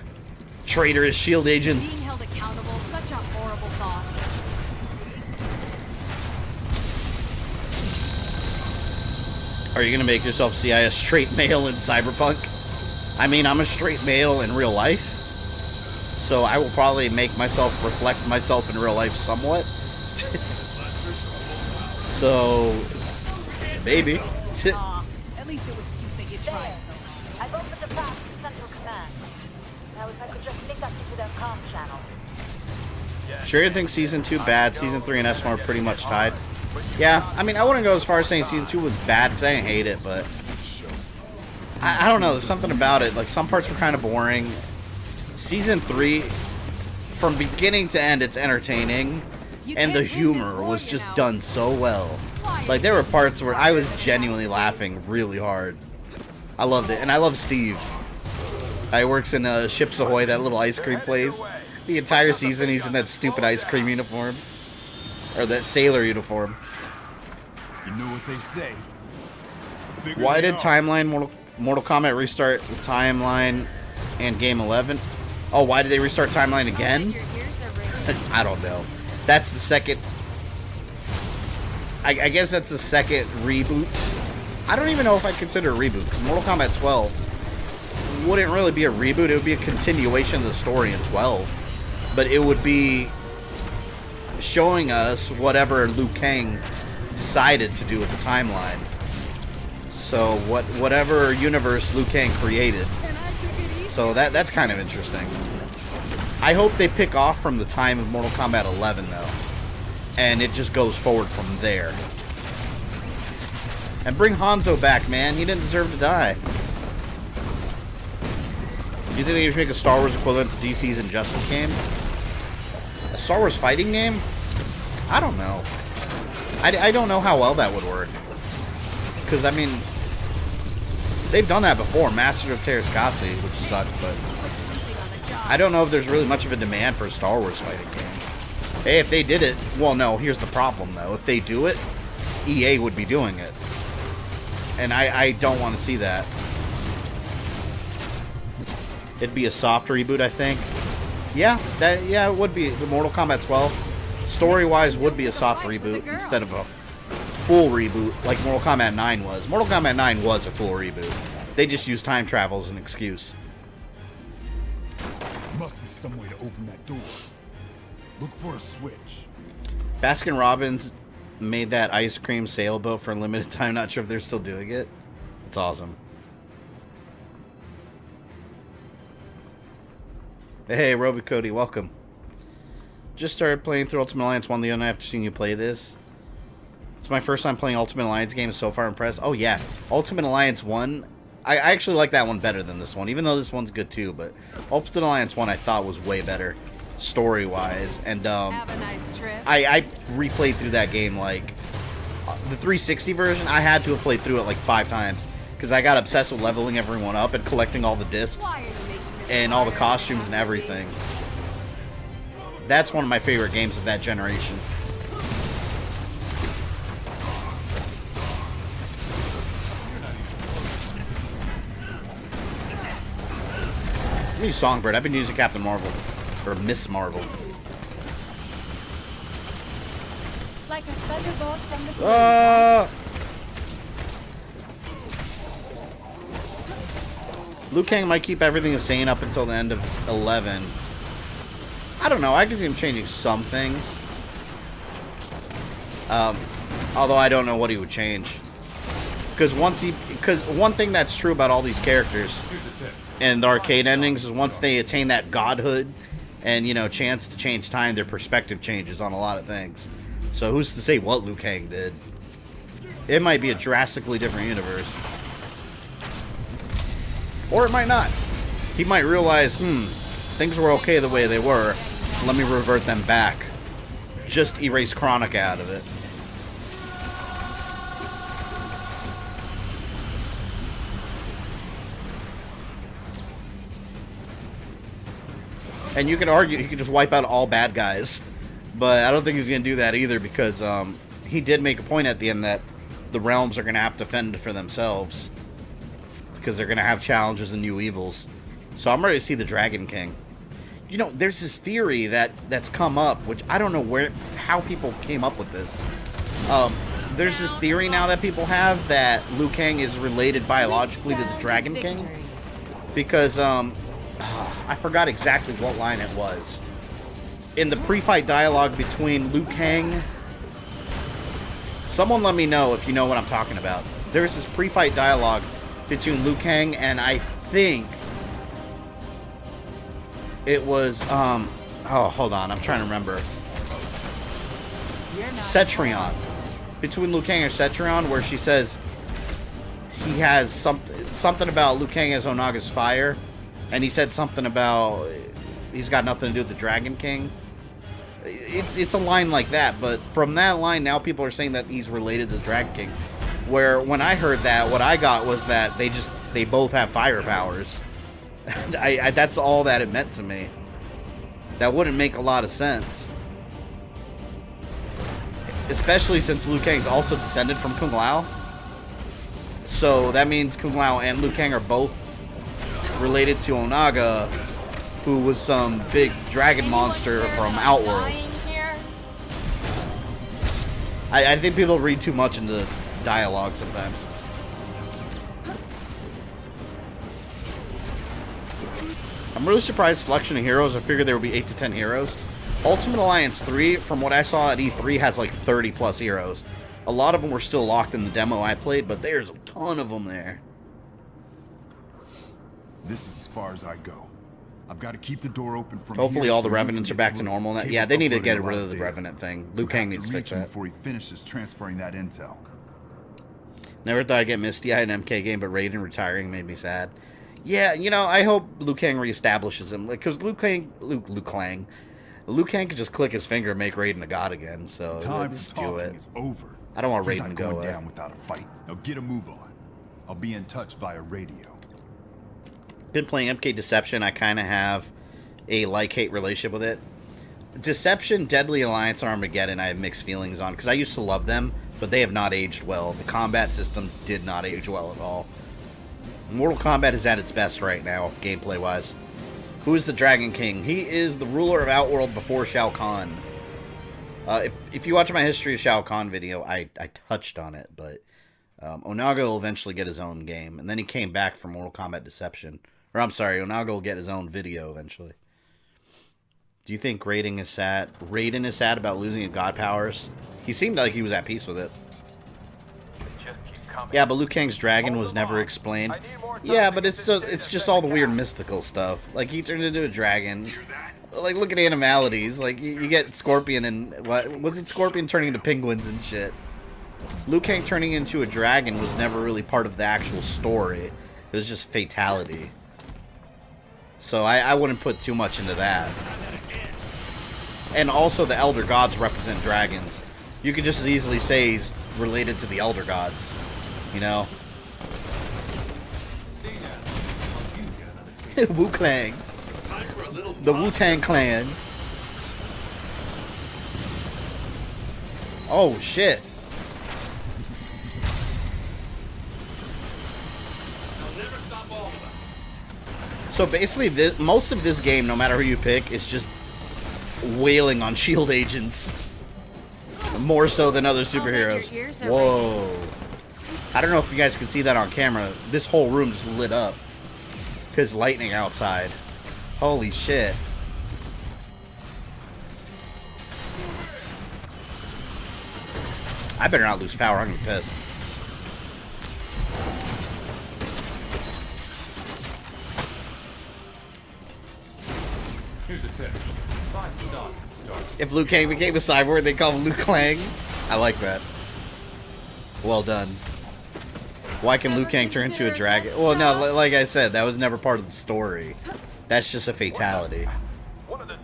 Traitorous shield agents. Being held accountable, such a horrible thought. Are you gonna make yourself CIS straight male in Cyberpunk? I mean, I'm a straight male in real life, so I will probably make myself reflect myself in real life somewhat. So, maybe. At least it was cute that you tried so hard. I've opened a path to Central Command. Now if I could just link up into their comm channel. Stranger Things Season 2 bad, Season 3 and S1 are pretty much tied. Yeah, I mean, I wouldn't go as far as saying Season 2 was bad, because I didn't hate it, but I don't know, there's something about it. Like, some parts were kind of boring. Season 3, from beginning to end, it's entertaining, and the humor was just done so well. Like, there were parts where I was genuinely laughing really hard. I loved it, and I love Steve. He works in Ships Ahoy, that little ice cream place. The entire season, he's in that stupid ice cream uniform. Or that sailor uniform. You know what they say. Why did Timeline Mortal Kombat restart the Timeline and Game 11? Oh, why did they restart Timeline again? I don't know. That's the second... I guess that's the second reboot. I don't even know if I consider a reboot, because Mortal Kombat 12 wouldn't really be a reboot. It would be a continuation of the story in 12. But it would be showing us whatever Liu Kang decided to do with the timeline. So whatever universe Liu Kang created. So that's kind of interesting. I hope they pick off from the time of Mortal Kombat 11 though, and it just goes forward from there. And bring Hanzo back, man. He didn't deserve to die. Do you think they should make a Star Wars equivalent to DC's Injustice game? A Star Wars fighting game? I don't know. I don't know how well that would work. Because, I mean, they've done that before. Masters of Terrascasi, which sucked, but I don't know if there's really much of a demand for a Star Wars fighting game. Hey, if they did it... Well, no, here's the problem, though. If they do it, EA would be doing it. And I don't want to see that. It'd be a soft reboot, I think. Yeah, it would be. The Mortal Kombat 12, story-wise, would be a soft reboot instead of a full reboot like Mortal Kombat 9 was. Mortal Kombat 9 was a full reboot. They just used time travel as an excuse. Must be some way to open that door. Look for a switch. Baskin Robbins made that ice cream sailboat for a limited time. Not sure if they're still doing it. It's awesome. Hey, robiecody, welcome. Just started playing through Ultimate Alliance 1 the other night after seeing you play this. It's my first time playing Ultimate Alliance games, so far impressed. Oh yeah, Ultimate Alliance 1, I actually like that one better than this one, even though this one's good too, but Ultimate Alliance 1 I thought was way better, story-wise, and Have a nice trip. I replayed through that game, like, the 360 version, I had to have played through it like 5 times, because I got obsessed with leveling everyone up and collecting all the discs. And all the costumes and everything. That's one of my favorite games of that generation. Let me use Songbird. I've been using Captain Marvel. Or Miss Marvel. Liu Kang might keep everything the same up until the end of 11. I don't know. I can see him changing some things. Although I don't know what he would change. Because one thing that's true about all these characters in the arcade endings is once they attain that godhood and, you know, chance to change time, their perspective changes on a lot of things. So who's to say what Liu Kang did? It might be a drastically different universe. Or it might not. He might realize, things were okay the way they were. Let me revert them back. Just erase Chronic out of it. And you could argue he could just wipe out all bad guys. But I don't think he's going to do that either because he did make a point at the end that the realms are going to have to fend for themselves. Because they're going to have challenges and new evils. So I'm ready to see the Dragon King. You know, there's this theory that's come up, which I don't know how people came up with this. There's this theory now that people have that Liu Kang is related biologically to the Dragon King. Because, I forgot exactly what line it was. In the pre-fight dialogue between Liu Kang... Someone let me know if you know what I'm talking about. There's this pre-fight dialogue between Liu Kang and I think it was oh, hold on, I'm trying to remember. Cetrion. Between Liu Kang and Cetrion, where she says he has something about Liu Kang as Onaga's fire, and he said something about he's got nothing to do with the Dragon King. It's a line like that, but from that line now people are saying that he's related to the Dragon King. Where when I heard that, what I got was that they both have fire powers. That's all that it meant to me. That wouldn't make a lot of sense. Especially since Liu Kang's also descended from Kung Lao. So that means Kung Lao and Liu Kang are both related to Onaga, who was some big dragon monster from Outworld. I think people read too much into dialogue sometimes. I'm really surprised selection of heroes. I figured there would be 8 to 10 heroes. Ultimate Alliance 3, from what I saw at E3, has like 30 plus heroes. A lot of them were still locked in the demo I played, but there's a ton of them there. This is as far as I go. I've got to keep the door open from Hopefully here all the so Revenants are back to normal now. Yeah, they need to get rid of the there. Revenant thing. Liu Kang needs to fix that. Before he finishes transferring that intel. Never thought I'd get Misty-Eyed in an MK game, but Raiden retiring made me sad. Yeah, you know, I hope Liu Kang reestablishes him. Because Liu Kang could just click his finger and make Raiden a god again. So let's do it. Is over. I don't want He's Raiden to not go going away. down without a fight. Now get a move on. I'll be in touch via radio. Been playing MK Deception. I kind of have a like-hate relationship with it. Deception, Deadly Alliance, and Armageddon I have mixed feelings on, because I used to love them, but they have not aged well. The combat system did not age well at all. Mortal Kombat is at its best right now, gameplay-wise. Who is the Dragon King? He is the ruler of Outworld before Shao Kahn. If you watch my History of Shao Kahn video, I touched on it, but Onaga will eventually get his own game, and then he came back for Mortal Kombat Deception. Or, I'm sorry, Onaga will get his own video eventually. Do you think Raiden is sad about losing his god powers? He seemed like he was at peace with it. Yeah, but Liu Kang's dragon was never explained. Yeah, but it's just all the weird mystical stuff. Like, he turned into a dragon. Like, look at animalities. Like, you get Scorpion and... What was it? Scorpion turning into penguins and shit. Liu Kang turning into a dragon was never really part of the actual story. It was just fatality. So I wouldn't put too much into that. And also the Elder Gods represent dragons. You could just as easily say he's related to the Elder Gods. You know? Wu-Clan. The Wu-Tang Clan. Oh, shit. So basically, most of this game, no matter who you pick, is just wailing on shield agents. More so than other superheroes. Your ears are Whoa. I don't know if you guys can see that on camera. This whole room just lit up. Because lightning outside. Holy shit. I better not lose power. I'm gonna be pissed. Here's a tip. Buy stock and start. If Liu Kang became a cyborg, they call him Liu Kang. I like that. Well done. Why can Liu Kang turn into a dragon? Well, no, like I said, that was never part of the story. That's just a fatality.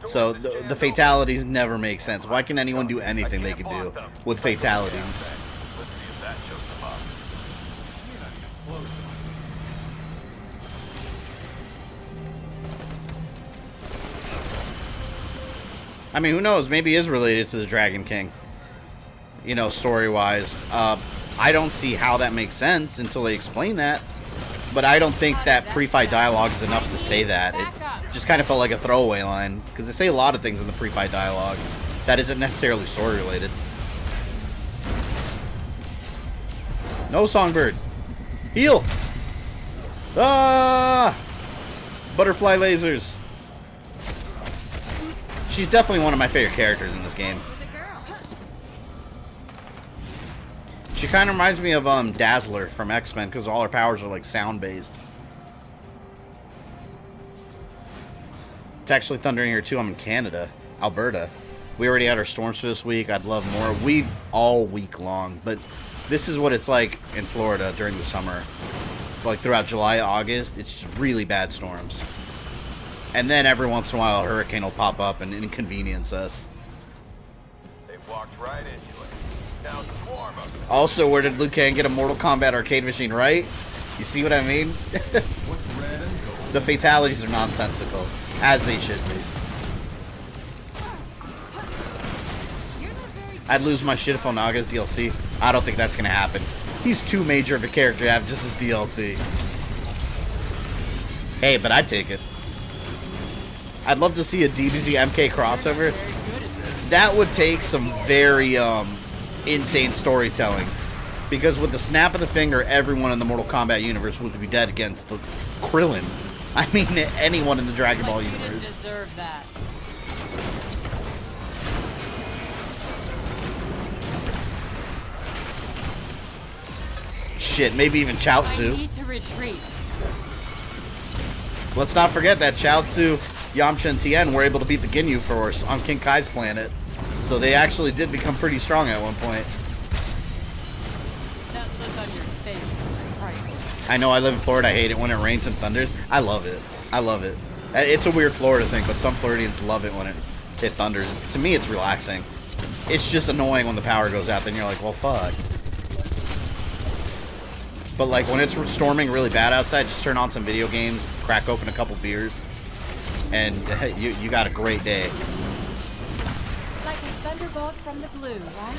So the fatalities never make sense. Why can anyone do anything they can do with fatalities? I mean, who knows? Maybe he is related to the Dragon King. You know, story-wise. I don't see how that makes sense until they explain that. But I don't think that pre-fight dialogue is enough to say that. It just kind of felt like a throwaway line. Because they say a lot of things in the pre-fight dialogue that isn't necessarily story-related. No, Songbird. Heal! Ah! Butterfly lasers. She's definitely one of my favorite characters in this game. She kind of reminds me of Dazzler from X-Men because all her powers are like sound-based. It's actually thundering here too. I'm in Canada, Alberta. We already had our storms for this week. I'd love more. We've all week long, but this is what it's like in Florida during the summer. Like throughout July, August, it's just really bad storms. And then every once in a while, a hurricane will pop up and inconvenience us. They walked right into it. Now swarm of them. Also, where did Liu Kang get a Mortal Kombat arcade machine, right? You see what I mean? The fatalities are nonsensical, as they should be. I'd lose my shit if Onaga's DLC. I don't think that's going to happen. He's too major of a character to have just as DLC. Hey, but I'd take it. I'd love to see a DBZ MK crossover. That would take some very insane storytelling. Because with the snap of the finger, everyone in the Mortal Kombat universe would be dead against Krillin. I mean, anyone in the Dragon Ball universe. Deserve that. Shit, maybe even Chaozu. I need to retreat. Let's not forget that Chaozu, Yamcha, and Tien were able to beat the Ginyu Force on King Kai's planet. So they actually did become pretty strong at one point. That look on your face is priceless. I know I live in Florida. I hate it when it rains and thunders. I love it. I love it. It's a weird Florida thing, but some Floridians love it when it thunders. To me, it's relaxing. It's just annoying when the power goes out. Then you're like, well, fuck. But like when it's storming really bad outside, just turn on some video games, crack open a couple beers, and you got a great day. Like a thunderbolt from the blue, right?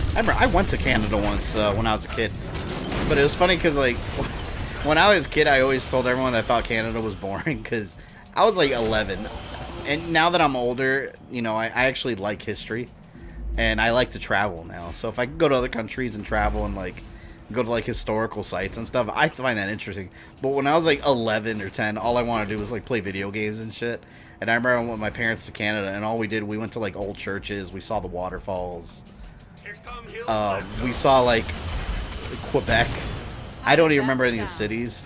I remember I went to Canada once when I was a kid, but it was funny because like when I was a kid, I always told everyone that I thought Canada was boring because I was like 11. And now that I'm older, you know, I actually like history, and I like to travel now. So if I can go to other countries and travel and like go to like historical sites and stuff, I find that interesting. But when I was like 11 or 10, all I wanted to do was like play video games and shit. And I remember I went with my parents to Canada, and all we did, we went to like old churches, we saw the waterfalls, we saw like Quebec. I don't even remember any of the cities.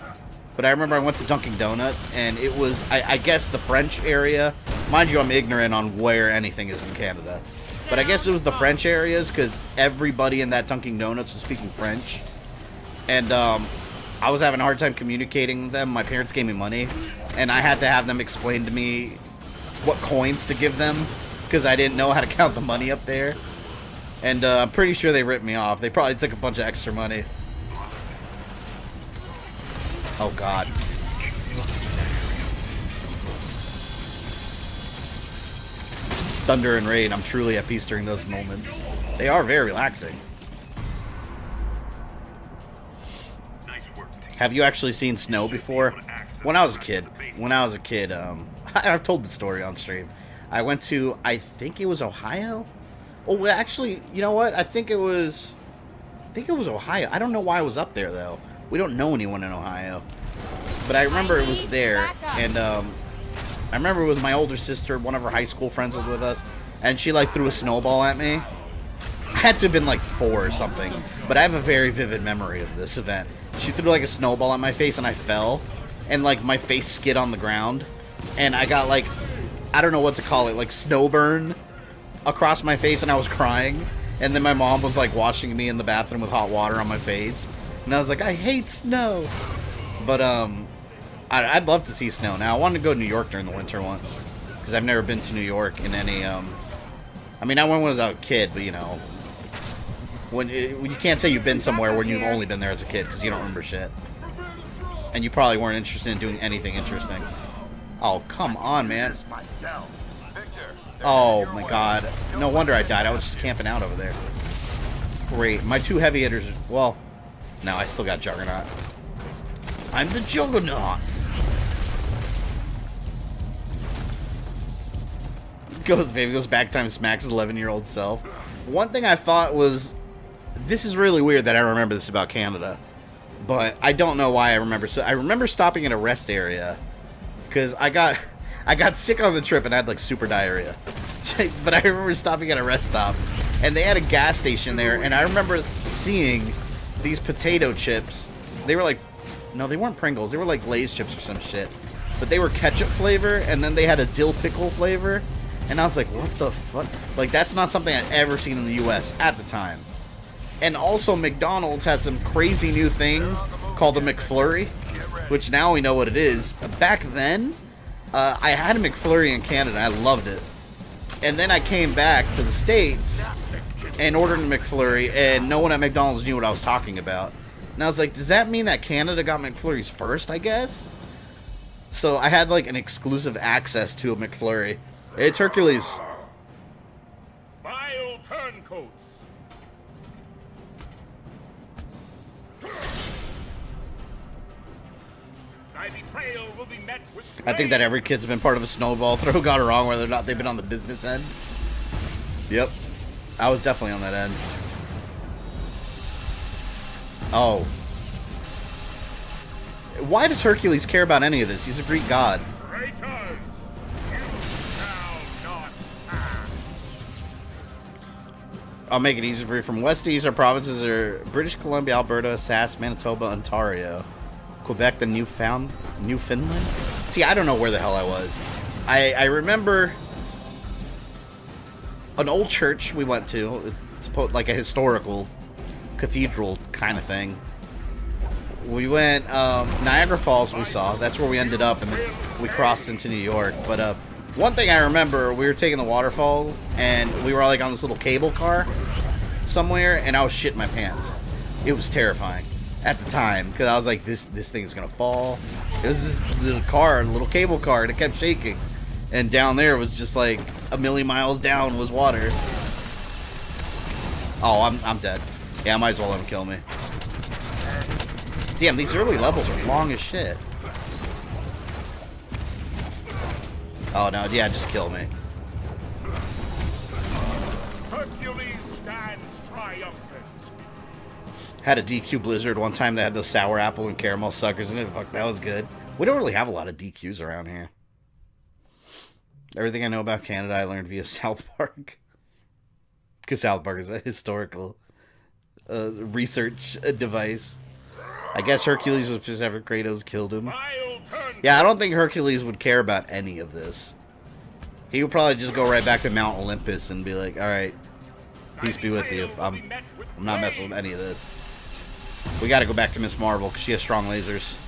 But I remember I went to Dunkin' Donuts, and it was, I guess, the French area. Mind you, I'm ignorant on where anything is in Canada. But I guess it was the French areas, because everybody in that Dunkin' Donuts was speaking French. And I was having a hard time communicating with them. My parents gave me money, and I had to have them explain to me what coins to give them, because I didn't know how to count the money up there. And I'm pretty sure they ripped me off. They probably took a bunch of extra money. Oh, God. Thunder and rain. I'm truly at peace during those moments. They are very relaxing. Nice work, team. Have you actually seen snow before? when I was a kid, I've told the story on stream. I went to, I think it was Ohio. Oh, well, actually, you know what? I think it was Ohio. I don't know why I was up there though. We don't know anyone in Ohio, but I remember it was there, and I remember it was my older sister. One of her high school friends was with us, and she like threw a snowball at me. I had to have been like 4 or something, but I have a very vivid memory of this event. She threw like a snowball at my face, and I fell, and like my face skid on the ground, and I got like, I don't know what to call it, like snow burn across my face, and I was crying. And then my mom was like washing me in the bathroom with hot water on my face, and I was like, I hate snow. But I'd love to see snow. Now I wanted to go to New York during the winter once, because I've never been to New York in any. I mean, I went when I was a kid, but you know, when you can't say you've been somewhere when you've only been there as a kid because you don't remember shit, and you probably weren't interested in doing anything interesting. Oh, come on, man. Oh my god. No wonder I died. I was just camping out over there. Great. My 2 heavy hitters. Well, no, I still got Juggernaut. I'm the Juggernauts. Goes back time, smacks his 11-year-old self. One thing I thought was, this is really weird that I remember this about Canada, but I don't know why I remember. So I remember stopping at a rest area because I got sick on the trip and I had like super diarrhea. But I remember stopping at a rest stop, and they had a gas station there, and I remember seeing these potato chips. They were like, no, they weren't Pringles. They were like Lay's chips or some shit. But they were ketchup flavor, and then they had a dill pickle flavor. And I was like, what the fuck? Like, that's not something I'd ever seen in the U.S. at the time. And also, McDonald's has some crazy new thing called a McFlurry, which now we know what it is. Back then, I had a McFlurry in Canada. I loved it. And then I came back to the States and ordered a McFlurry, and no one at McDonald's knew what I was talking about. And I was like, does that mean that Canada got McFlurries first, I guess? So I had like an exclusive access to a McFlurry. It's Hercules. Vile turncoats. Thy betrayal will be met with I think that every kid's been part of a snowball throw gone wrong, whether or not they've been on the business end. Yep. I was definitely on that end. Oh. Why does Hercules care about any of this? He's a Greek god. traitors. You shall not pass. I'll make it easy for you. From west to east, our provinces are British Columbia, Alberta, Sask, Manitoba, Ontario, Quebec, the Newfoundland. See, I don't know where the hell I was. I remember an old church we went to. It's like a historical cathedral kind of thing. We went Niagara Falls. We saw that's where we ended up, and we crossed into New York. But one thing I remember, we were taking the waterfalls, and we were like on this little cable car somewhere, and I was shitting my pants. It was terrifying at the time because I was like, this thing's gonna fall. It was this little car, little cable car, and it kept shaking. And down there was just like a million miles down was water. Oh, I'm dead. Yeah, I might as well let him kill me. Damn, these early levels are long as shit. Oh no, yeah, just kill me. Hercules stands triumphant. Had a DQ Blizzard one time that had those sour apple and caramel suckers in it. Fuck, that was good. We don't really have a lot of DQs around here. Everything I know about Canada I learned via South Park. Because South Park is a historical research device. I guess Hercules was just after Kratos killed him. Yeah, I don't think Hercules would care about any of this. He would probably just go right back to Mount Olympus and be like, alright, peace be with you. I'm not messing with any of this. We gotta go back to Miss Marvel because she has strong lasers.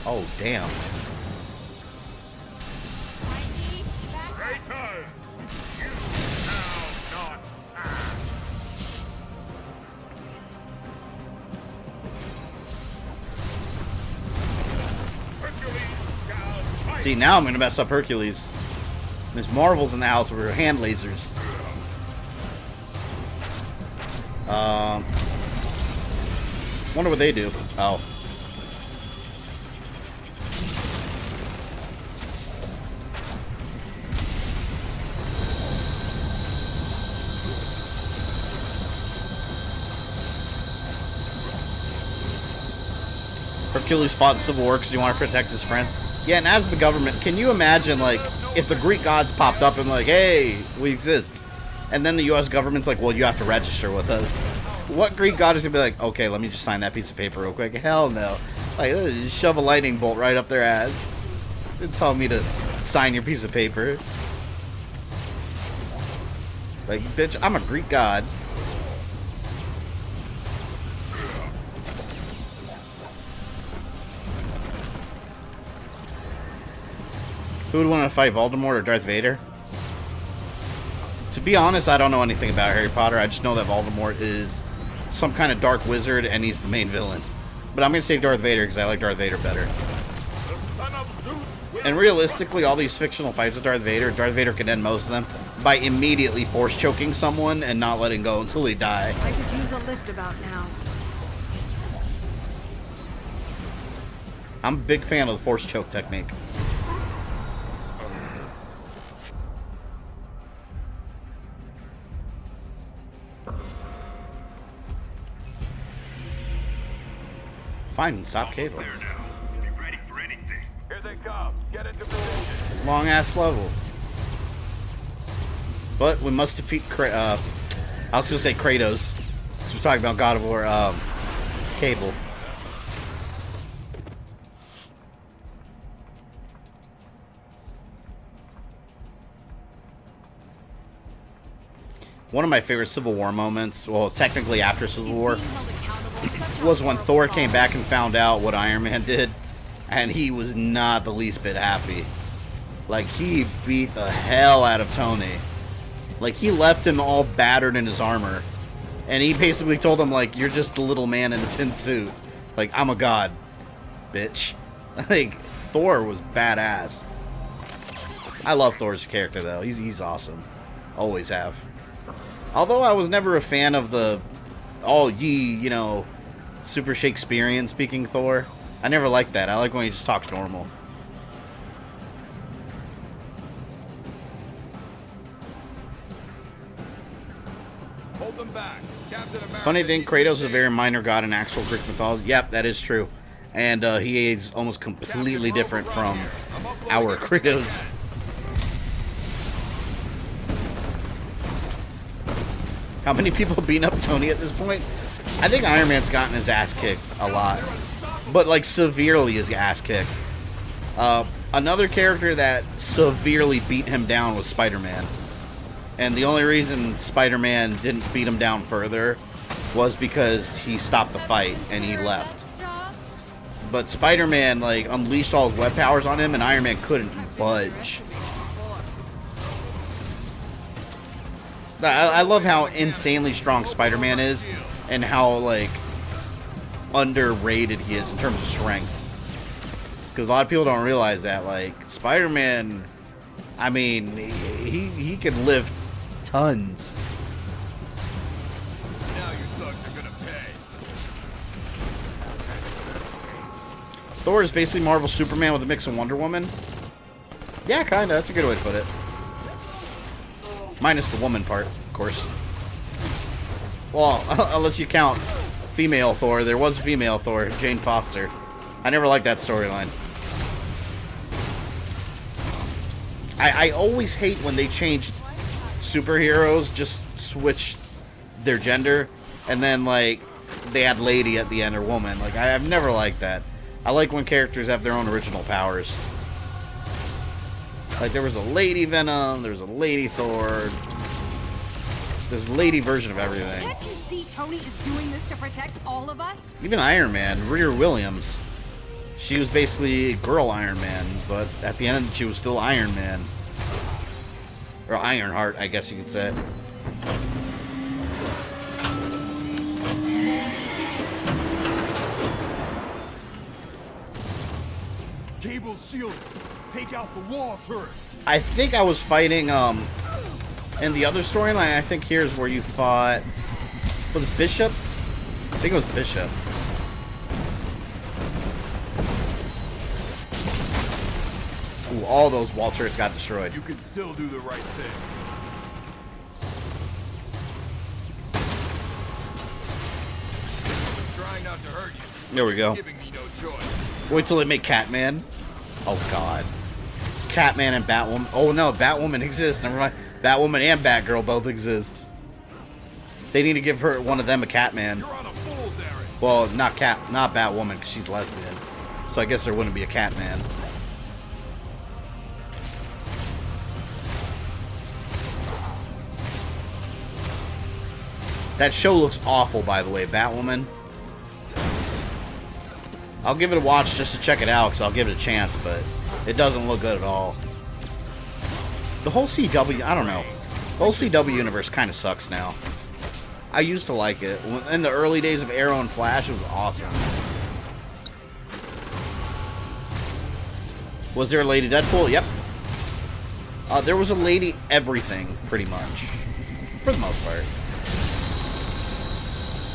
Oh, damn. Traitors, you shall not pass. See, now I'm gonna mess up Hercules. Miss Marvel's in the house with her hand lasers. Wonder what they do. Oh. Hercules fought in Civil War because he wanted to protect his friend. Yeah, and as the government, can you imagine, like, if the Greek gods popped up and like, hey, we exist, and then the U.S. government's like, well, you have to register with us. What Greek god is gonna be like, okay, let me just sign that piece of paper real quick? Hell no. Like, just shove a lightning bolt right up their ass and tell me to sign your piece of paper. Like, bitch, I'm a Greek god. Who would want to fight, Voldemort or Darth Vader? To be honest, I don't know anything about Harry Potter. I just know that Voldemort is some kind of dark wizard and he's the main villain. But I'm going to say Darth Vader because I like Darth Vader better. And realistically, all these fictional fights with Darth Vader can end most of them by immediately force choking someone and not letting go until they die. I could use a lift about now. I'm a big fan of the force choke technique. Fine, stop cable. Here they come. Get into position. Long ass level. But we must defeat I was gonna say Kratos. We're talking about God of War Cable. One of my favorite Civil War moments, well, technically after Civil War, was when Thor came back and found out what Iron Man did, and he was not the least bit happy. Like, he beat the hell out of Tony. Like, he left him all battered in his armor, and he basically told him, like, you're just a little man in a tin suit. Like, I'm a god, bitch. Like, Thor was badass. I love Thor's character, though. He's awesome. Always have. Although I was never a fan of the, you know, super Shakespearean speaking Thor. I never liked that. I like when he just talks normal. Hold them back. Captain America. Funny thing, Kratos is a very minor god in actual Greek mythology. Yep, that is true. And he is almost completely different from our Kratos. How many people beating up Tony at this point? I think Iron Man's gotten his ass kicked a lot. But, like, severely his ass kicked. Another character that severely beat him down was Spider-Man. And the only reason Spider-Man didn't beat him down further was because he stopped the fight and he left. But Spider-Man, like, unleashed all his web powers on him and Iron Man couldn't budge. I love how insanely strong Spider-Man is and how, like, underrated he is in terms of strength. Because a lot of people don't realize that, like, Spider-Man, I mean, he can lift tons. Now you thugs are gonna pay. Thor is basically Marvel's Superman with a mix of Wonder Woman. Yeah, kinda. That's a good way to put it. Minus the woman part, of course. Well, unless you count female Thor. There was a female Thor, Jane Foster. I never liked that storyline. I always hate when they change superheroes, just switch their gender, and then, like, they add lady at the end or woman. Like, I've never liked that. I like when characters have their own original powers. Like, there was a lady Venom, there was a lady Thor, there's a lady version of everything. Can't you see Tony is doing this to protect all of us? Even Iron Man, Rhea Williams. She was basically girl Iron Man, but at the end she was still Iron Man. Or Ironheart, I guess you could say. Cable shielded. Take out the wall turrets. I think I was fighting, in the other storyline, I think here's where you fought, was it Bishop? I think it was Bishop. all those wall turrets got destroyed. You can still do the right thing. Trying not to hurt you. There we go. Giving me no choice. Wait till they make Catman. Oh god. Catman and Batwoman. Oh no, Batwoman exists. Never mind. Batwoman and Batgirl both exist. They need to give her one of them a Catman. You're on a fool's errand. Well, not Batwoman because she's lesbian. So I guess there wouldn't be a Catman. That show looks awful, by the way, Batwoman. I'll give it a watch just to check it out, because I'll give it a chance, but it doesn't look good at all. The whole CW, I don't know. The whole CW universe kind of sucks now. I used to like it. In the early days of Arrow and Flash, it was awesome. Was there a Lady Deadpool? Yep. There was a Lady Everything, pretty much. For the most part.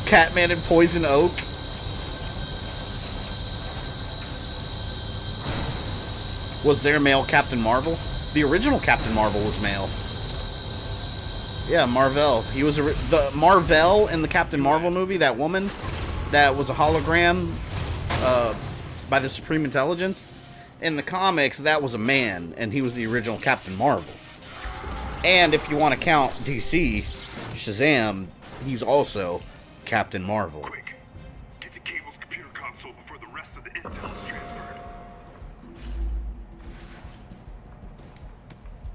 Catman and Poison Oak. Was there a male Captain Marvel? The original Captain Marvel was male. Yeah, Marvel. He was the Marvel in the Captain Marvel movie. That woman that was a hologram by the Supreme Intelligence. In the comics, that was a man, and he was the original Captain Marvel. And if you want to count DC, Shazam, he's also Captain Marvel. Quick, get to Cable's computer console before the rest of the intel is transferred.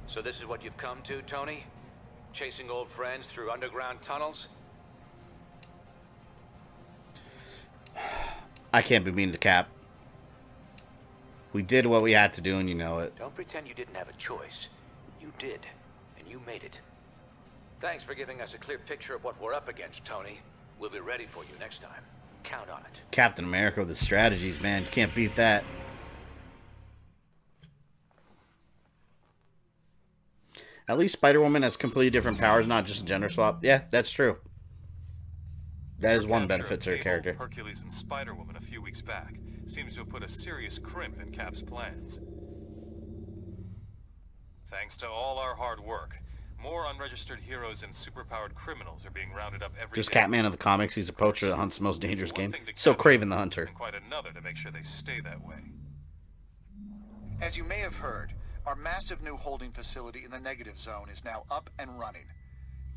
So this is what you've come to, Tony? Chasing old friends through underground tunnels? I can't be mean to Cap. We did what we had to do, and you know it. Don't pretend you didn't have a choice. You did, and you made it. Thanks for giving us a clear picture of what we're up against, Tony. We'll be ready for you next time. Count on it. Captain America with the strategies, man. Can't beat that. At least Spider-Woman has completely different powers, not just a gender swap. Yeah, that's true. That is one benefit to her character. Hercules and Spider-Woman a few weeks back seems to have put a serious crimp in Cap's plans. Thanks to all our hard work, more unregistered heroes and superpowered criminals are being rounded up every Just day. Catman of the comics. He's a poacher that hunts the most dangerous game. So Kraven the Hunter. And quite another to make sure they stay that way. As you may have heard, our massive new holding facility in the negative zone is now up and running.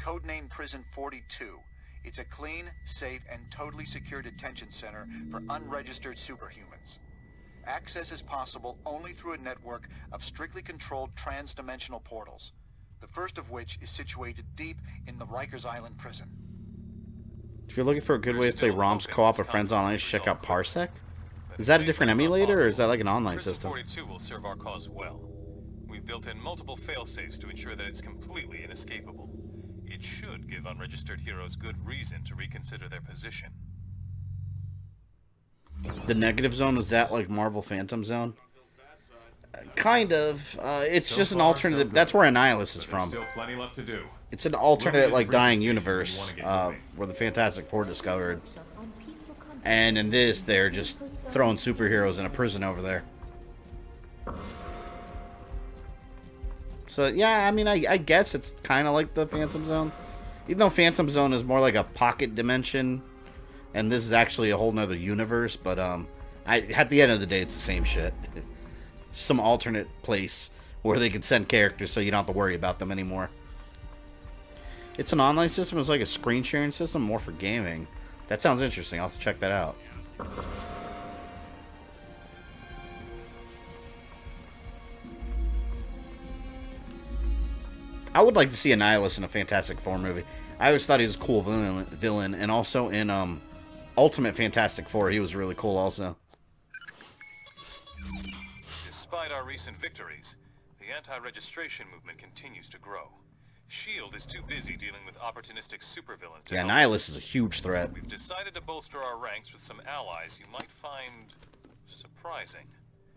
Codename Prison 42. It's a clean, safe, and totally secure detention center for unregistered superhumans. Access is possible only through a network of strictly controlled trans-dimensional portals, the first of which is situated deep in the Rikers Island prison. If you're looking for a good way to play ROMs co-op with friends online, check out Parsec. Is that a different emulator, or is that like an online system? 42 will serve our cause well. We've built in multiple fail-safes to ensure that it's completely inescapable. It should give unregistered heroes good reason to reconsider their position. The negative zone, is that like Marvel Phantom Zone? Kind of. It's just an alternative. That's where Annihilus is from. Still plenty left to do. It's an alternate, like, dying universe where the Fantastic Four discovered. And in this, they're just throwing superheroes in a prison over there. So, yeah, I mean, I guess it's kind of like the Phantom Zone. Even though Phantom Zone is more like a pocket dimension, and this is actually a whole nother universe, but at the end of the day, it's the same shit. Some alternate place where they can send characters so you don't have to worry about them anymore. It's an online system. It's like a screen sharing system, more for gaming. That sounds interesting. I'll have to check that out. I would like to see Annihilus in a Fantastic Four movie. I always thought he was a cool villain, and also in Ultimate Fantastic Four, he was really cool also. Despite our recent victories, the anti-registration movement continues to grow. S.H.I.E.L.D. is too busy dealing with opportunistic supervillains to Yeah, help Annihilus us. is a huge threat. So we've decided to bolster our ranks with some allies you might find surprising.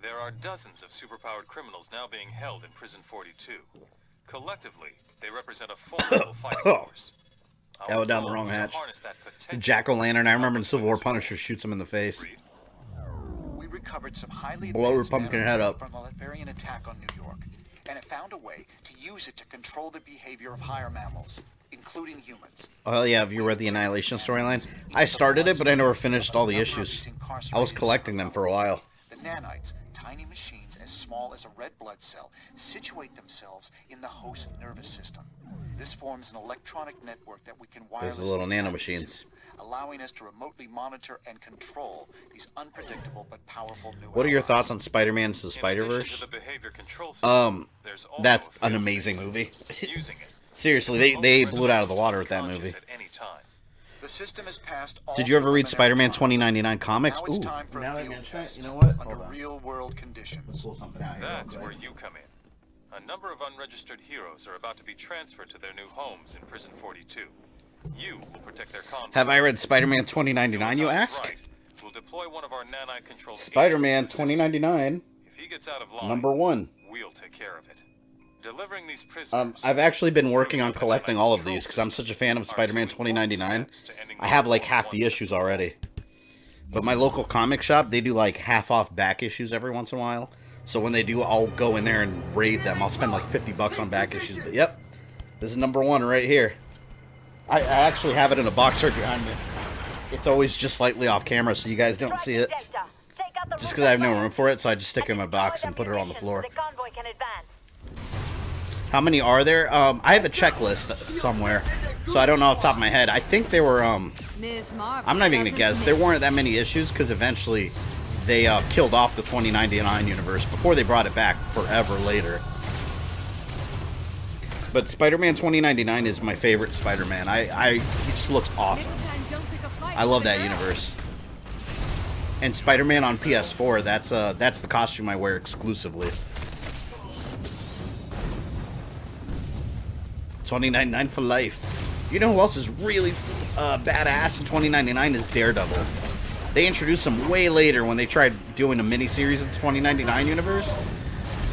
There are dozens of superpowered criminals now being held in Prison 42. Collectively, they represent a formidable fighting force. That went down the wrong hatch. Jack-o'-lantern, I remember in Civil War, Punisher shoots him in the face. uncovered some highly Blow her advanced pumpkin head up. from the Latvian attack on New York, and it found a way to use it to control the behavior of higher mammals, including humans. Oh yeah, have you read the Annihilation storyline? I started it, but I never finished all the issues. I was collecting them for a while. The nanites, tiny machines as small as a red blood cell, situate themselves in the host nervous system. This forms an electronic network that we can wirelessly There's the little nanomachines. allowing us to remotely monitor and control these unpredictable but powerful new What are your allies. thoughts on Spider-Man into the Spider-Verse? There's also That's a an fail-safe amazing movie. using it. Seriously, they blew it out of the water with that movie. At any time. The system has passed all Did you ever read preliminary Spider-Man 2099 comics? Now it's Ooh. time for a Now I field mention it, test you know what? under Hold on. real-world conditions. Let's pull something out here. That's where you come in. A number of unregistered heroes are about to be transferred to their new homes in Prison 42. You will protect their convoy. Have I read Spider-Man 2099, you ask? Right. We'll deploy one of our nanite-controlled Spider-Man agents to assist 2099, you. If he gets out of line, number 1. we'll take care of it. Delivering these prisoners. I've actually been working on collecting all of these because I'm such a fan of Spider-Man 2099. I have like half the issues already. But my local comic shop, they do like half off back issues every once in a while. So when they do, I'll go in there and raid them. I'll spend like $50 on back issues. But yep, this is number 1 right here. I actually have it in a box right behind me. It's always just slightly off camera so you guys don't see it. Just because I have no room for it, so I just stick it in my box and put it on the floor. How many are there? I have a checklist somewhere, so I don't know off the top of my head. I think there were, I'm not even going to guess. There weren't that many issues because eventually they killed off the 2099 universe before they brought it back forever later. But Spider-Man 2099 is my favorite Spider-Man. He just looks awesome. I love that universe. And Spider-Man on PS4, that's the costume I wear exclusively. 2099 for life. You know who else is really badass in 2099 is Daredevil. They introduced him way later when they tried doing a mini-series of the 2099 universe.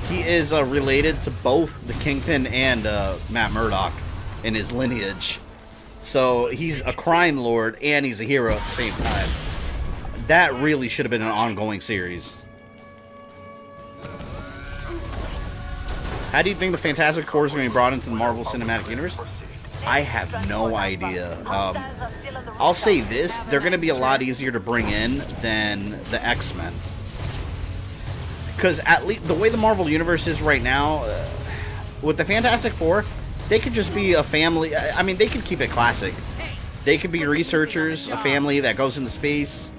He is related to both the Kingpin and Matt Murdock in his lineage. So he's a crime lord and he's a hero at the same time. That really should have been an ongoing series. How do you think the Fantastic Four is going to be brought into the Marvel Cinematic Universe? I have no idea. I'll say this, they're going to be a lot easier to bring in than the X-Men. Because at least the way the Marvel Universe is right now, with the Fantastic Four, they could just be a family. I mean, they could keep it classic. They could be researchers, a family that goes into space,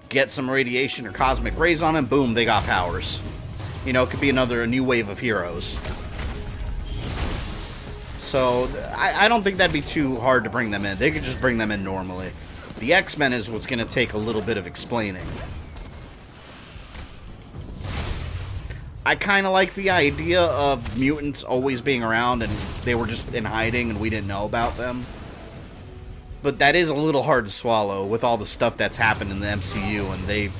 get some radiation or cosmic rays on them, boom, they got powers. You know, it could be a new wave of heroes. So, I don't think that'd be too hard to bring them in. They could just bring them in normally. The X-Men is what's going to take a little bit of explaining. I kind of like the idea of mutants always being around and they were just in hiding and we didn't know about them. But that is a little hard to swallow with all the stuff that's happened in the MCU and they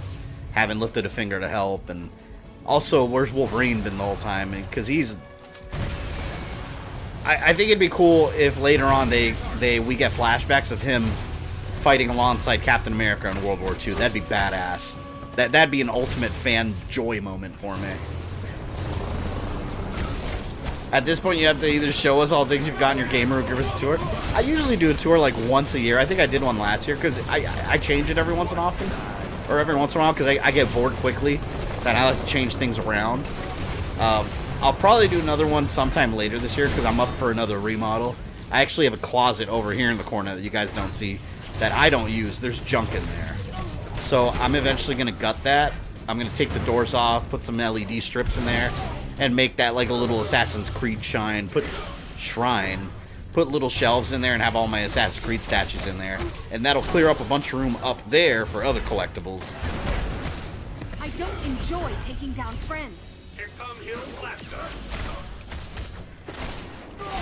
haven't lifted a finger to help. And also, where's Wolverine been the whole time? Because he's... I think it'd be cool if later on we get flashbacks of him fighting alongside Captain America in World War II. That'd be badass. That'd be an ultimate fan joy moment for me. At this point, you have to either show us all the things you've got in your gamer or give us a tour. I usually do a tour like once a year. I think I did one last year because I change it every once in a while. Or every once in a while because I get bored quickly. Then I like to change things around. I'll probably do another one sometime later this year because I'm up for another remodel. I actually have a closet over here in the corner that you guys don't see that I don't use. There's junk in there. So I'm eventually going to gut that. I'm going to take the doors off, put some LED strips in there, and make that like a little Assassin's Creed shrine. Put little shelves in there and have all my Assassin's Creed statues in there. And that'll clear up a bunch of room up there for other collectibles. I don't enjoy taking down friends. Here come Hill Blaster.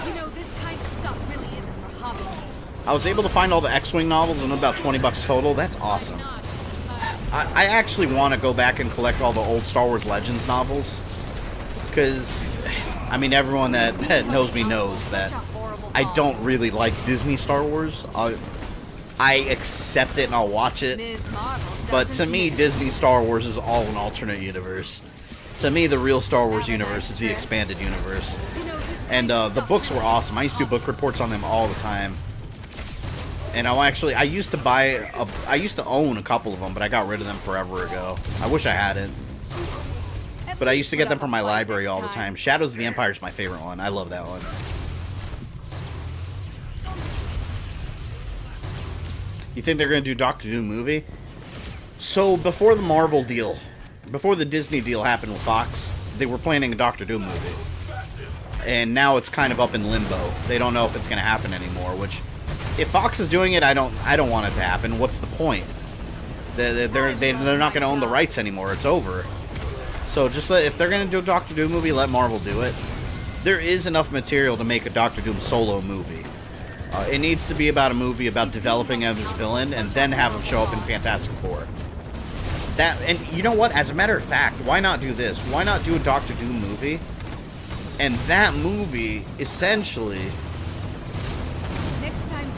You know, this kind of stuff really isn't for hobbyists. I was able to find all the X-Wing novels in about $20 total. That's awesome. I actually want to go back and collect all the old Star Wars Legends novels. Because, I mean, everyone that knows me knows that I don't really like Disney Star Wars. I accept it and I'll watch it. But to me, Disney Star Wars is all an alternate universe. To me, the real Star Wars universe is the expanded universe. And the books were awesome. I used to do book reports on them all the time. And I used to own a couple of them, but I got rid of them forever ago. I wish I hadn't. But I used to get them from my library all the time. Shadows of the Empire is my favorite one. I love that one. You think they're going to do Doctor Doom movie? So, before the Marvel deal, before the Disney deal happened with Fox, they were planning a Doctor Doom movie. And now it's kind of up in limbo. They don't know if it's going to happen anymore, which, if Fox is doing it, I don't want it to happen. What's the point? They're not going to own the rights anymore. It's over. So, just if they're going to do a Doctor Doom movie, let Marvel do it. There is enough material to make a Doctor Doom solo movie. It needs to be about a movie about developing him as a villain, and then have him show up in Fantastic Four. And you know what? As a matter of fact, why not do this? Why not do a Doctor Doom movie? And that movie essentially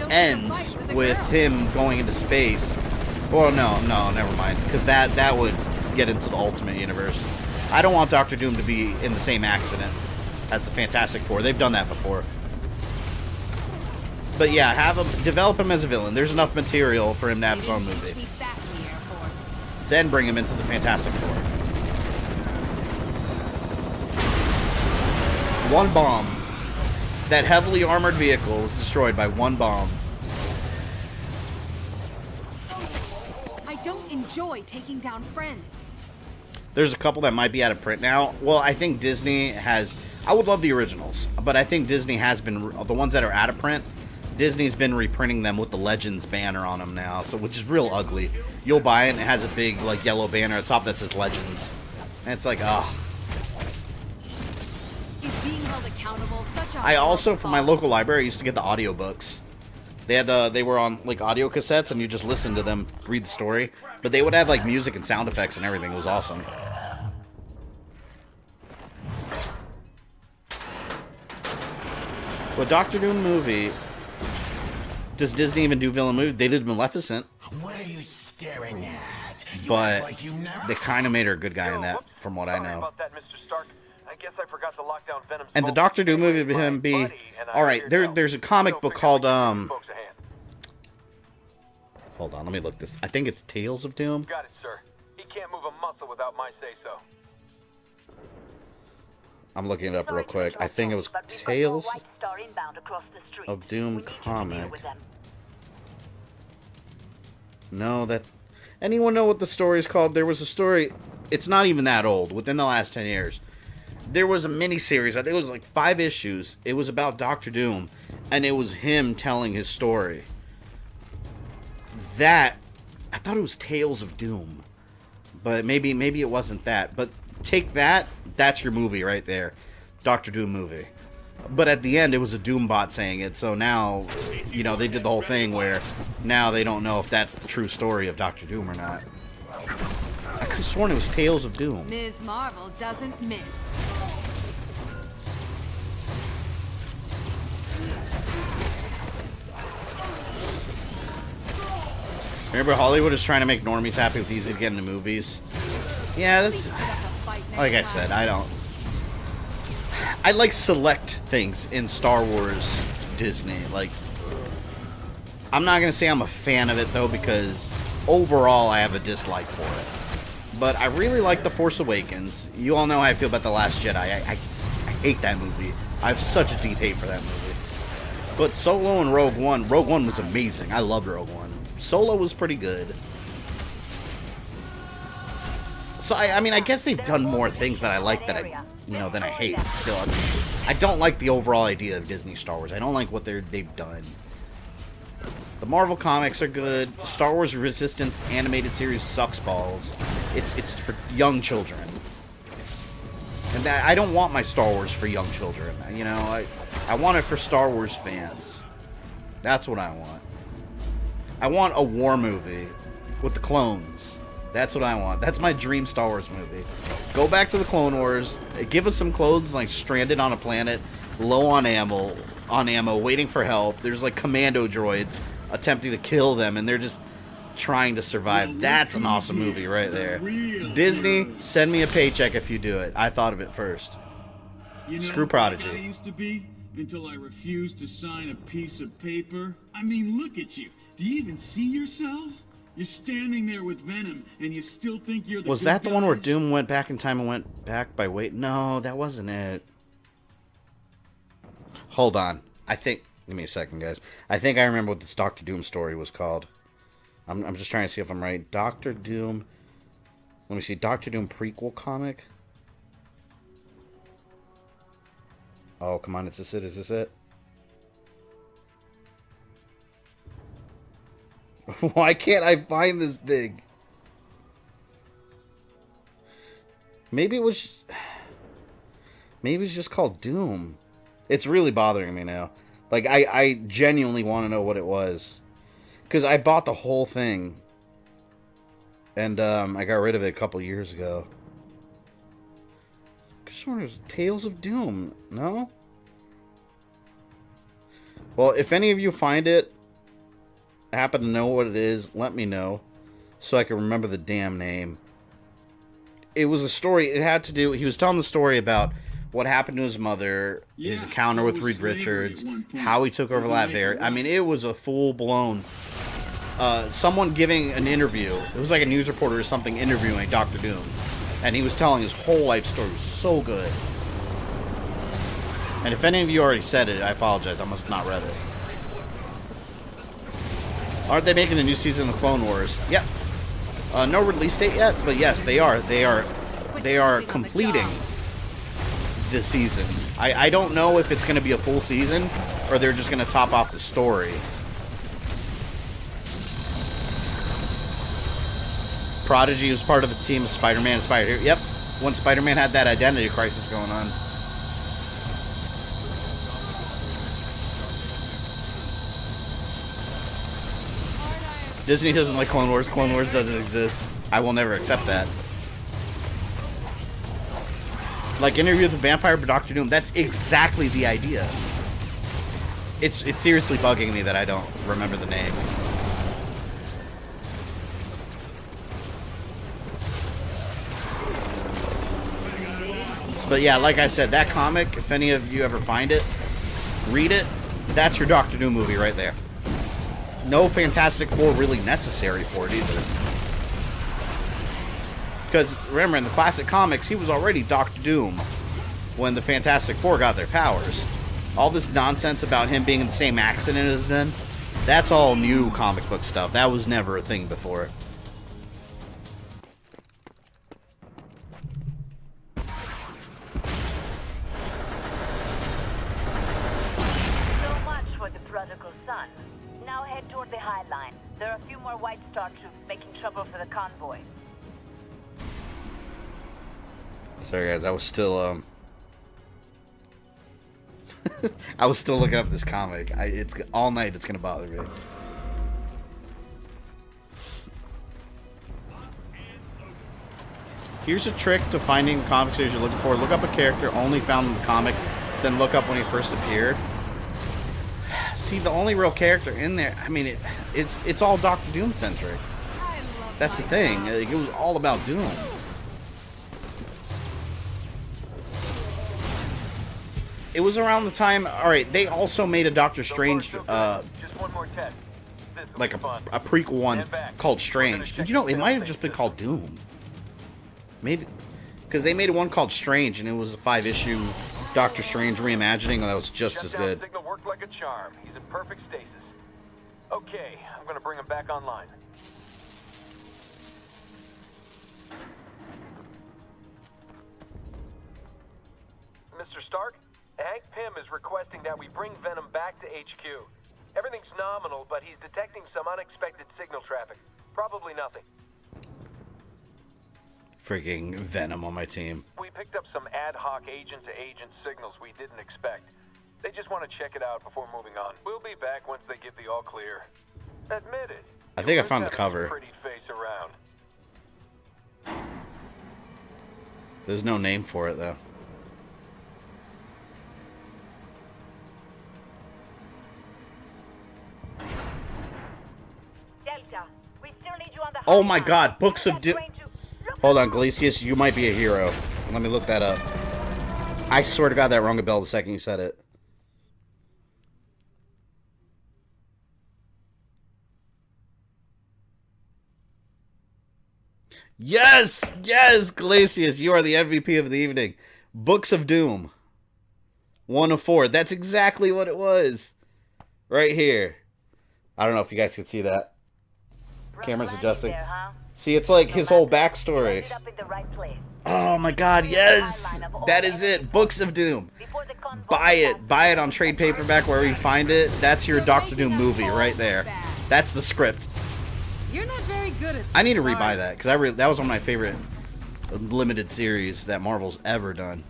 ends with him going into space. Well, no, never mind, because that would get into the Ultimate Universe. I don't want Doctor Doom to be in the same accident as the Fantastic Four. They've done that before. But yeah, develop him as a villain. There's enough material for him to have his own movie. Then bring him into the Fantastic Four. One bomb. That heavily armored vehicle was destroyed by one bomb. I don't enjoy taking down friends. There's a couple that might be out of print now. Well, I think Disney has... I would love the originals, but I think Disney has been... The ones that are out of print, Disney's been reprinting them with the Legends banner on them now, so which is real ugly. You'll buy it and it has a big like yellow banner at the top that says Legends. And it's like, ugh. I also, from my local library, used to get the audiobooks. They were on like audio cassettes and you just listen to them read the story. But they would have like music and sound effects and everything. It was awesome. Well, Doctor Doom movie... Does Disney even do villain movies? They did Maleficent. What are you staring at? But they kind of made her a good guy in that, from what I know. And the Doctor Doom movie would him be... Alright, there's a comic book called... Hold on, let me look this. I think it's Tales of Doom. Got it, sir. He can't move a muscle without my say-so. I'm looking it up real quick. I think it was Tales of Doom comic. No, that's... Anyone know what the story is called? There was a story... It's not even that old. Within the last 10 years. There was a mini-series. I think it was like 5 issues. It was about Doctor Doom. And it was him telling his story. That... I thought it was Tales of Doom. But maybe it wasn't that. But take that... That's your movie right there. Doctor Doom movie. But at the end, it was a Doombot saying it. So now, you know, they did the whole thing where now they don't know if that's the true story of Doctor Doom or not. I could have sworn it was Tales of Doom. Ms. Marvel doesn't miss. Remember, Hollywood is trying to make normies happy with easy to get into movies? Yeah, that's... Like I said, I like select things in Star Wars Disney. Like, I'm not going to say I'm a fan of it, though, because overall I have a dislike for it. But I really like The Force Awakens. You all know how I feel about The Last Jedi. I hate that movie. I have such a deep hate for that movie. But Solo and Rogue One was amazing. I loved Rogue One. Solo was pretty good. So, I mean, I guess they've done more things that I like that than I hate. Still, I don't like the overall idea of Disney Star Wars. I don't like what they've done. The Marvel comics are good. Star Wars Resistance animated series sucks balls. It's for young children. And I don't want my Star Wars for young children. You know, I want it for Star Wars fans. That's what I want. I want a war movie with the clones. That's what I want. That's my dream Star Wars movie. Go back to the Clone Wars. Give us some clones like stranded on a planet, low on ammo, waiting for help. There's like commando droids. attempting to kill them, and they're just trying to survive. That's an awesome movie right there. Disney, send me a paycheck if you do it. I thought of it first. You know, Screw Prodigy. like I used to be until I refused to sign a piece of paper. I mean, look at you. Do you even see yourselves? You're standing there with Venom, and you still think you're the Was good that the one where guys? Doom went back in time and went back by weight? No, that wasn't it. Hold on. I think... Give me a second, guys. I think I remember what this Doctor Doom story was called. I'm just trying to see if I'm right. Doctor Doom... Let me see. Doctor Doom prequel comic? Oh, come on. Is this it? Is this it? Why can't I find this thing? Maybe it was... Maybe it's just called Doom. It's really bothering me now. Like, I genuinely want to know what it was. Because I bought the whole thing. And I got rid of it a couple years ago. There's Tales of Doom. No? Well, if any of you find it, happen to know what it is, let me know. So I can remember the damn name. It was a story. It had to do... He was telling the story about what happened to his mother, his encounter with Reed Richards, how he took over Latveria. I mean, it was a full-blown... someone giving an interview. It was like a news reporter or something interviewing Dr. Doom. And he was telling his whole life story. It was so good. And if any of you already said it, I apologize. I must have not read it. Aren't they making a new season of Clone Wars? Yep. No release date yet, but yes, they are. They are completing this season. I don't know if it's going to be a full season or they're just going to top off the story. Prodigy was part of a team of Spider-Man and Spider-Hero. Yep. When Spider-Man had that identity crisis going on. Disney doesn't like Clone Wars. Clone Wars doesn't exist. I will never accept that. Like Interview with the Vampire by Dr. Doom. That's exactly the idea. It's seriously bugging me that I don't remember the name. But yeah, like I said, that comic, if any of you ever find it, read it. That's your Doctor Doom movie right there. No Fantastic Four really necessary for it either. Because remember, in the classic comics, he was already Doctor Doom when the Fantastic Four got their powers. All this nonsense about him being in the same accident as them, that's all new comic book stuff. That was never a thing before. Toward the High Line. There are a few more White Star troops making trouble for the convoy. Sorry guys, I was still I was still looking up this comic. It's all night it's gonna bother me. Here's a trick to finding comic series you're looking for. Look up a character only found in the comic, then look up when he first appeared. See, the only real character in there, I mean, it's all Doctor Doom centric. That's the thing. It was all about Doom. It was around the time. All right, they also made a Doctor Strange, like a prequel one called Strange. Did you know it might have just been called Doom? Maybe because they made one called Strange, and it was a 5-issue Doctor Strange reimagining that was just as good. Signal worked like a charm. He's in perfect stasis. Okay, I'm gonna bring him back online. Mr. Stark, Hank Pym is requesting that we bring Venom back to HQ. Everything's nominal, but he's detecting some unexpected signal traffic. Probably nothing. Freaking Venom on my team. We picked up some ad hoc agent-to-agent signals we didn't expect. They just want to check it out before moving on. We'll be back once they give the all clear. Admit it. I think I found the cover. Pretty face around. There's no name for it though. Oh my god, Books of Doom. Hold on, Glacius, you might be a hero. Let me look that up. I swear to God that rung a bell the second you said it. Yes! Yes, Glacius, you are the MVP of the evening. Books of Doom. 1 of 4. That's exactly what it was. Right here. I don't know if you guys can see that. Camera's adjusting. See, it's like his whole backstory. Oh my god, yes! That is it. Books of Doom. Buy it. Buy it on trade paperback wherever you find it. That's your Doctor Doom movie right there. That's the script. You're not very good at I need to rebuy that because that was one of my favorite limited series that Marvel's ever done.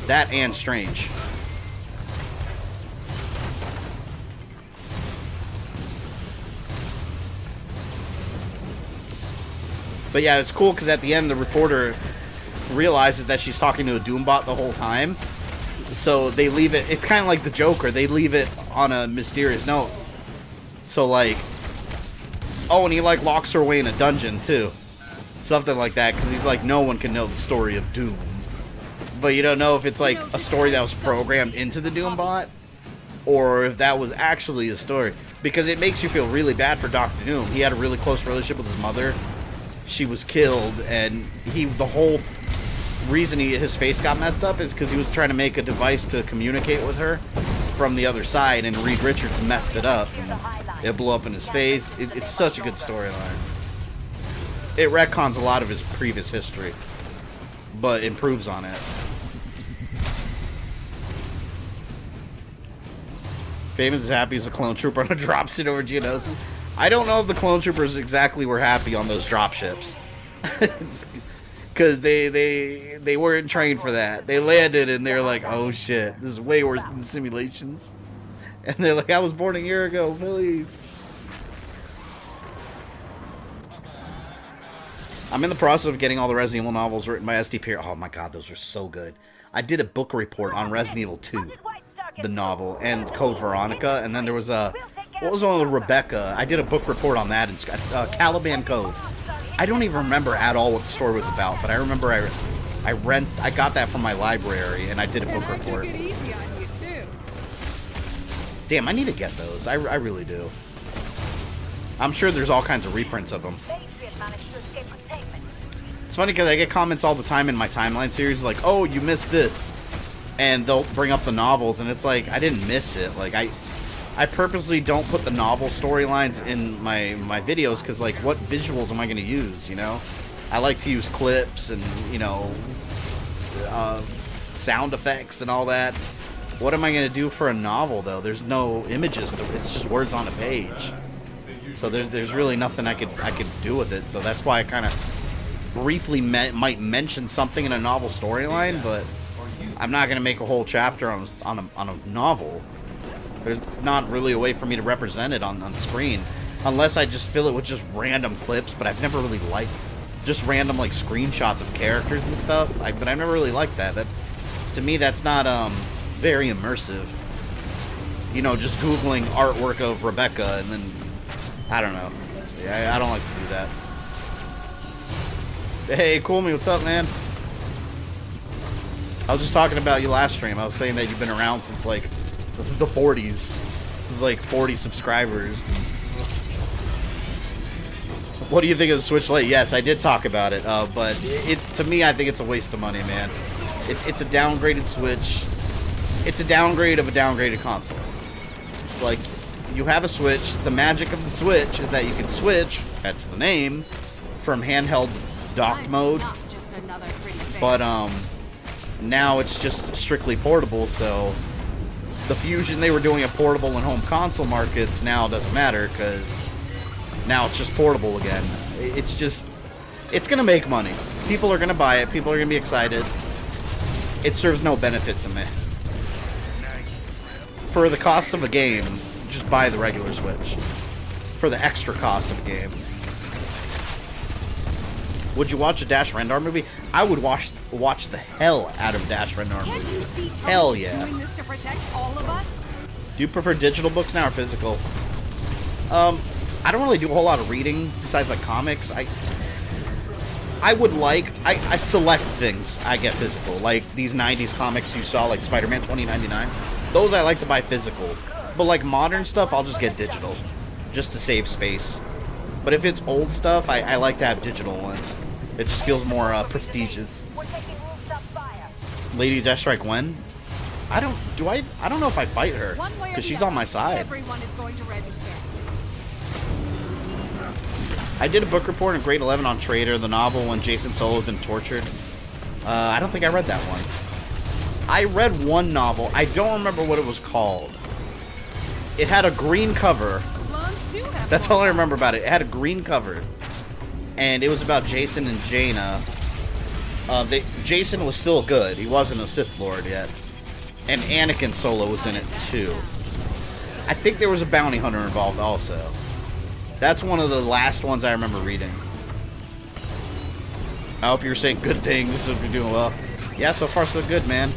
That and Strange. But yeah, it's cool because at the end the reporter realizes that she's talking to a Doombot the whole time. So they leave it. It's kind of like the Joker. They leave it on a mysterious note. So like, oh, and he like locks her away in a dungeon too, something like that. Because he's like, no one can know the story of Doom. But you don't know if it's like a story that was programmed into the Doombot, or if that was actually a story. Because it makes you feel really bad for Doctor Doom. He had a really close relationship with his mother. She was killed, and the whole reason his face got messed up is because he was trying to make a device to communicate with her from the other side, and Reed Richards messed it up. It blew up in his face. It's such a good storyline. It retcons a lot of his previous history, but improves on it. Famous is happy as a clone trooper on a dropship over Geonosis. I don't know if the clone troopers exactly were happy on those dropships. Because they weren't trained for that. They landed and they're like, oh shit, this is way worse than the simulations. And they're like, I was born a year ago, please. I'm in the process of getting all the Resident Evil novels written by S.D. Pierce. Oh my god, those are so good. I did a book report on Resident Evil 2, the novel, and Code Veronica, and then there was a... What was one with Rebecca? I did a book report on that in Caliban Cove. I don't even remember at all what the story was about, but I remember I got that from my library and I did a book report. Damn, I need to get those. I really do. I'm sure there's all kinds of reprints of them. It's funny because I get comments all the time in my timeline series like, oh, you missed this. And they'll bring up the novels and it's like, I didn't miss it. Like, I purposely don't put the novel storylines in my videos because, like, what visuals am I going to use, you know? I like to use clips and, you know, sound effects and all that. What am I going to do for a novel, though? There's no images to it. It's just words on a page. So there's really nothing I could do with it. So that's why I kind of briefly might mention something in a novel storyline, but I'm not going to make a whole chapter on a novel. There's not really a way for me to represent it on screen. Unless I just fill it with just random clips, but I've never really liked just random like screenshots of characters and stuff. But I never really liked that. That to me, that's not very immersive. You know, just Googling artwork of Rebecca and then, I don't know. Yeah, I don't like to do that. Hey, Coolme, what's up, man? I was just talking about you last stream. I was saying that you've been around since like the 40s. This is like 40 subscribers. What do you think of the Switch Lite? Yes, I did talk about it, but to me, I think it's a waste of money, man. It's a downgraded Switch. It's a downgrade of a downgraded console. Like, you have a Switch. The magic of the Switch is that you can switch, that's the name, from handheld dock mode. But now it's just strictly portable, so the fusion they were doing at portable and home console markets now doesn't matter because now it's just portable again. It's going to make money. People are going to buy it. People are going to be excited. It serves no benefit to me. For the cost of a game, just buy the regular Switch. For the extra cost of a game. Would you watch a Dash Rendar movie? I would watch the hell out of Dash Rendar movie. Hell yeah. Doing this to protect all of us? Do you prefer digital books now or physical? I don't really do a whole lot of reading besides like comics. I select things I get physical, like these 90s comics you saw, like Spider-Man 2099. Those I like to buy physical, but like modern stuff I'll just get digital, just to save space. But if it's old stuff, I like to have digital ones. It just feels more prestigious. Lady Deathstrike when? I don't know if I fight her, because she's on my side. Everyone is going to register. I did a book report in grade 11 on Traitor, the novel when Jason Solo's been tortured. I don't think I read that one. I read one novel. I don't remember what it was called. It had a green cover. That's all I remember about it. It had a green cover. And it was about Jason and Jaina. Jason was still good. He wasn't a Sith Lord yet. And Anakin Solo was in it too. I think there was a bounty hunter involved also. That's one of the last ones I remember reading. I hope you're saying good things. Hope you're doing well. Yeah, so far so good, man.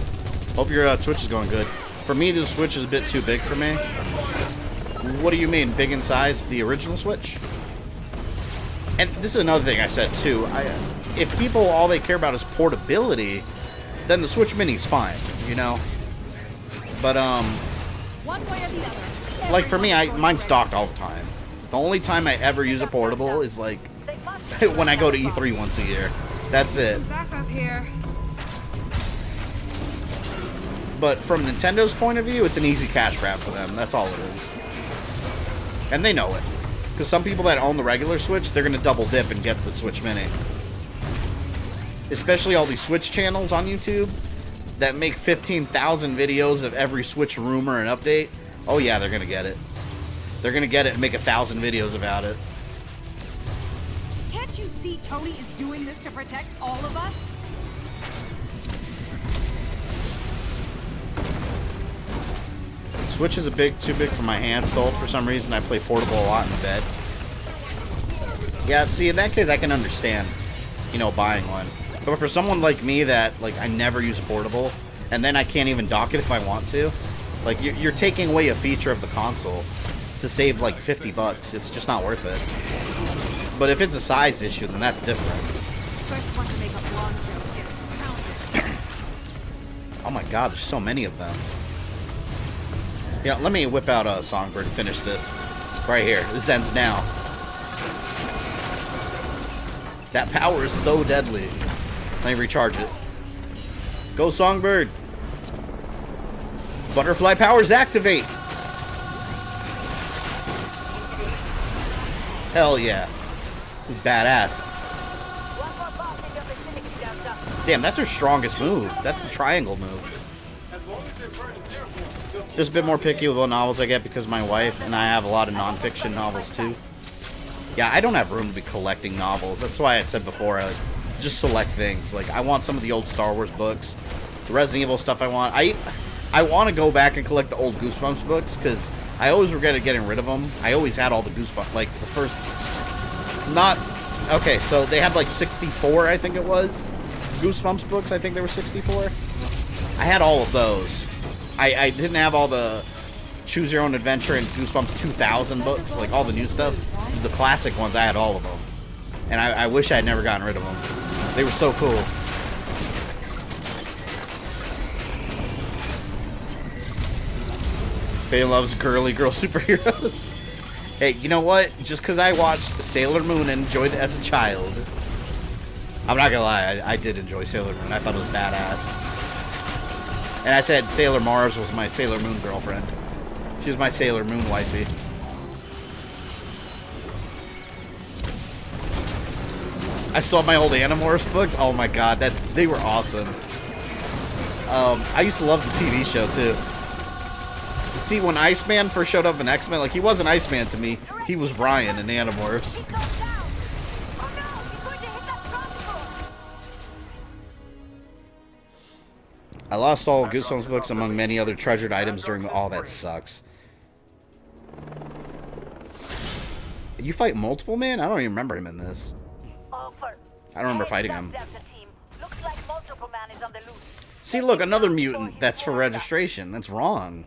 Hope your Twitch is going good. For me, the Switch is a bit too big for me. What do you mean, big in size? The original Switch? And this is another thing I said too. If people, all they care about is portability, then the Switch Mini's fine, you know? But, One way or the other. like for me, mine's docked all the time. The only time I ever use a portable is like when I go to E3 once a year. That's it. Back up here. But from Nintendo's point of view, it's an easy cash grab for them. That's all it is. And they know it. Because some people that own the regular Switch, they're going to double dip and get the Switch Mini. Especially all these Switch channels on YouTube that make 15,000 videos of every Switch rumor and update. Oh yeah, they're going to get it. They're going to get it and make 1,000 videos about it. Can't you see Tony is doing this to protect all of us? Switch is too big for my hand still. For some reason, I play portable a lot in bed. Yeah, see, in that case, I can understand, you know, buying one. But for someone like me that, like, I never use portable, and then I can't even dock it if I want to, like, you're taking away a feature of the console to save, like, 50 bucks. It's just not worth it. But if it's a size issue, then that's different. First one to make a blonde joke gets pounded. Oh my god, there's so many of them. Yeah, let me whip out a Songbird and finish this. Right here. This ends now. That power is so deadly. Let me recharge it. Go, Songbird. Butterfly powers activate. Hell yeah. This is badass. Damn, that's her strongest move. That's the triangle move. Just a bit more picky with what novels I get because my wife and I have a lot of non-fiction novels too. Yeah, I don't have room to be collecting novels. That's why I said before, I just select things. Like, I want some of the old Star Wars books, the Resident Evil stuff I want. I want to go back and collect the old Goosebumps books because I always regretted getting rid of them. I always had all the Goosebumps, like the first, okay, so they had like 64, I think it was, Goosebumps books. I think there were 64. I had all of those. I didn't have all the Choose Your Own Adventure and Goosebumps 2000 books, like all the new stuff. The classic ones, I had all of them. And I wish I had never gotten rid of them. They were so cool. Faye loves girly girl superheroes. Hey, you know what? Just because I watched Sailor Moon and enjoyed it as a child, I'm not gonna lie, I did enjoy Sailor Moon. I thought it was badass. And I said Sailor Mars was my Sailor Moon girlfriend. She was my Sailor Moon wifey. I still have my old Animorphs books. Oh my god, they were awesome. I used to love the TV show too. See, when Iceman first showed up in X-Men, like, he wasn't Iceman to me. He was Bryan in Animorphs. I lost all Goosebumps books among many other treasured items during all that sucks. You fight Multiple Man? I don't even remember him in this. I don't remember fighting him. See, look, another mutant that's for registration. That's wrong.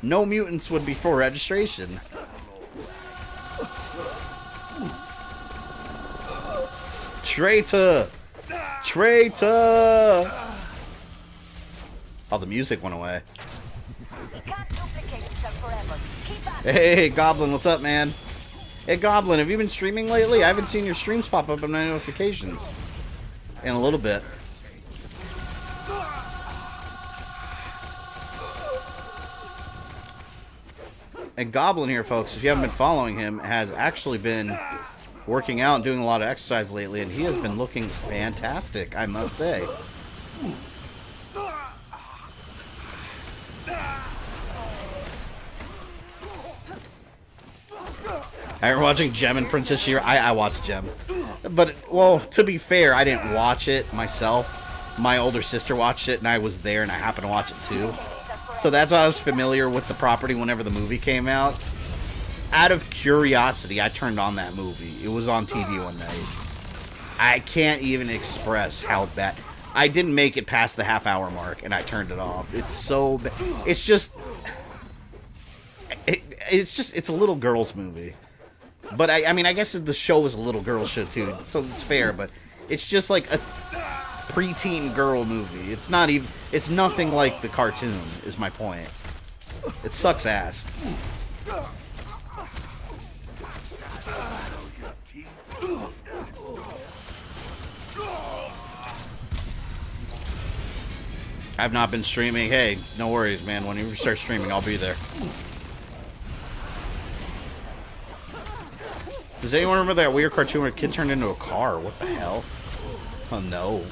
No mutants would be for registration. Traitor! Traitor! Oh, the music went away. Hey, Goblin, what's up, man? Hey, Goblin, have you been streaming lately? I haven't seen your streams pop up in my notifications in a little bit. And Goblin here, folks, if you haven't been following him, has actually been working out and doing a lot of exercise lately, and he has been looking fantastic, I must say. I'm watching Gem and Princess Shira. I watched Gem. But, well, to be fair, I didn't watch it myself. My older sister watched it, and I was there, and I happened to watch it too. So that's why I was familiar with the property whenever the movie came out. Out of curiosity, I turned on that movie. It was on TV one night. I can't even express how bad. I didn't make it past the half-hour mark, and I turned it off. It's so bad. It's just... It's a little girl's movie. But, I mean, I guess the show is a little girl show, too, so it's fair, but it's just like a preteen girl movie. It's not even... It's nothing like the cartoon, is my point. It sucks ass. I've not been streaming. Hey, no worries, man. When you start streaming, I'll be there. Does anyone remember that weird cartoon where a kid turned into a car? What the hell? Oh, no.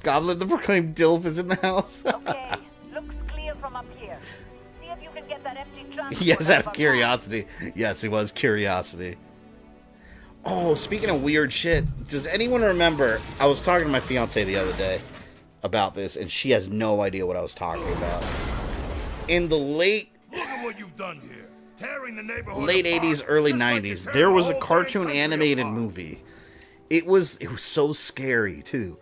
Goblin the Proclaimed Dilf is in the house. Okay, looks clear from up here. See if you can get that empty trunk. Yes, out of curiosity. Yes, it was curiosity. Oh, speaking of weird shit, does anyone remember... I was talking to my fiance the other day about this, and she has no idea what I was talking about. In the late... Look at what you've done here. Tearing the neighborhood late 80s, early 90s, there was a cartoon animated movie. It was so scary, too.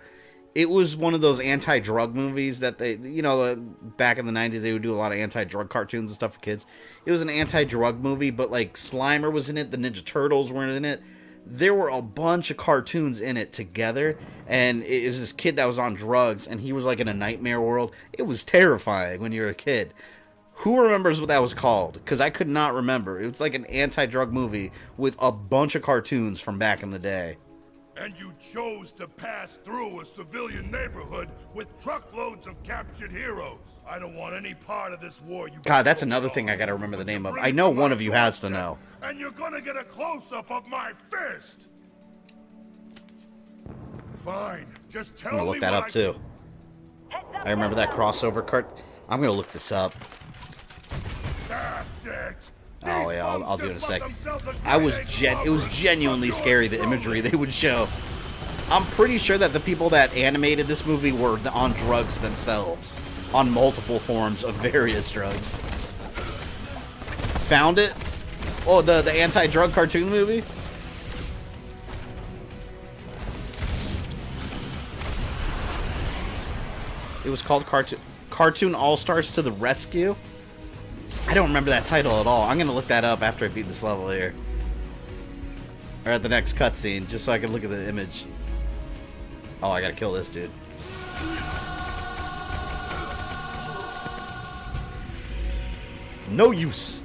It was one of those anti-drug movies that they, you know, back in the 90s, they would do a lot of anti-drug cartoons and stuff for kids. It was an anti-drug movie, but, like, Slimer was in it, the Ninja Turtles were in it. There were a bunch of cartoons in it together, and it was this kid that was on drugs, and he was, like, in a nightmare world. It was terrifying when you were a kid. Who remembers what that was called? Because I could not remember. It was like an anti-drug movie with a bunch of cartoons from back in the day. And you chose to pass through a civilian neighborhood with truckloads of captured heroes. I don't want any part of this war. God, that's another thing I gotta remember the name of. I know one of you has to know. And you're gonna get a close-up of my fist. Fine, just tell me. I'm gonna look that up too. I remember that crossover cart. I'm gonna look this up. That's it. Oh yeah, I'll do it in a sec. It was genuinely scary, the imagery they would show. I'm pretty sure that the people that animated this movie were on drugs themselves, on multiple forms of various drugs. Found it? Oh, the anti-drug cartoon movie? It was called Cartoon All-Stars to the Rescue? I don't remember that title at all. I'm going to look that up after I beat this level here. Or at the next cutscene, just so I can look at the image. Oh, I got to kill this dude. No use.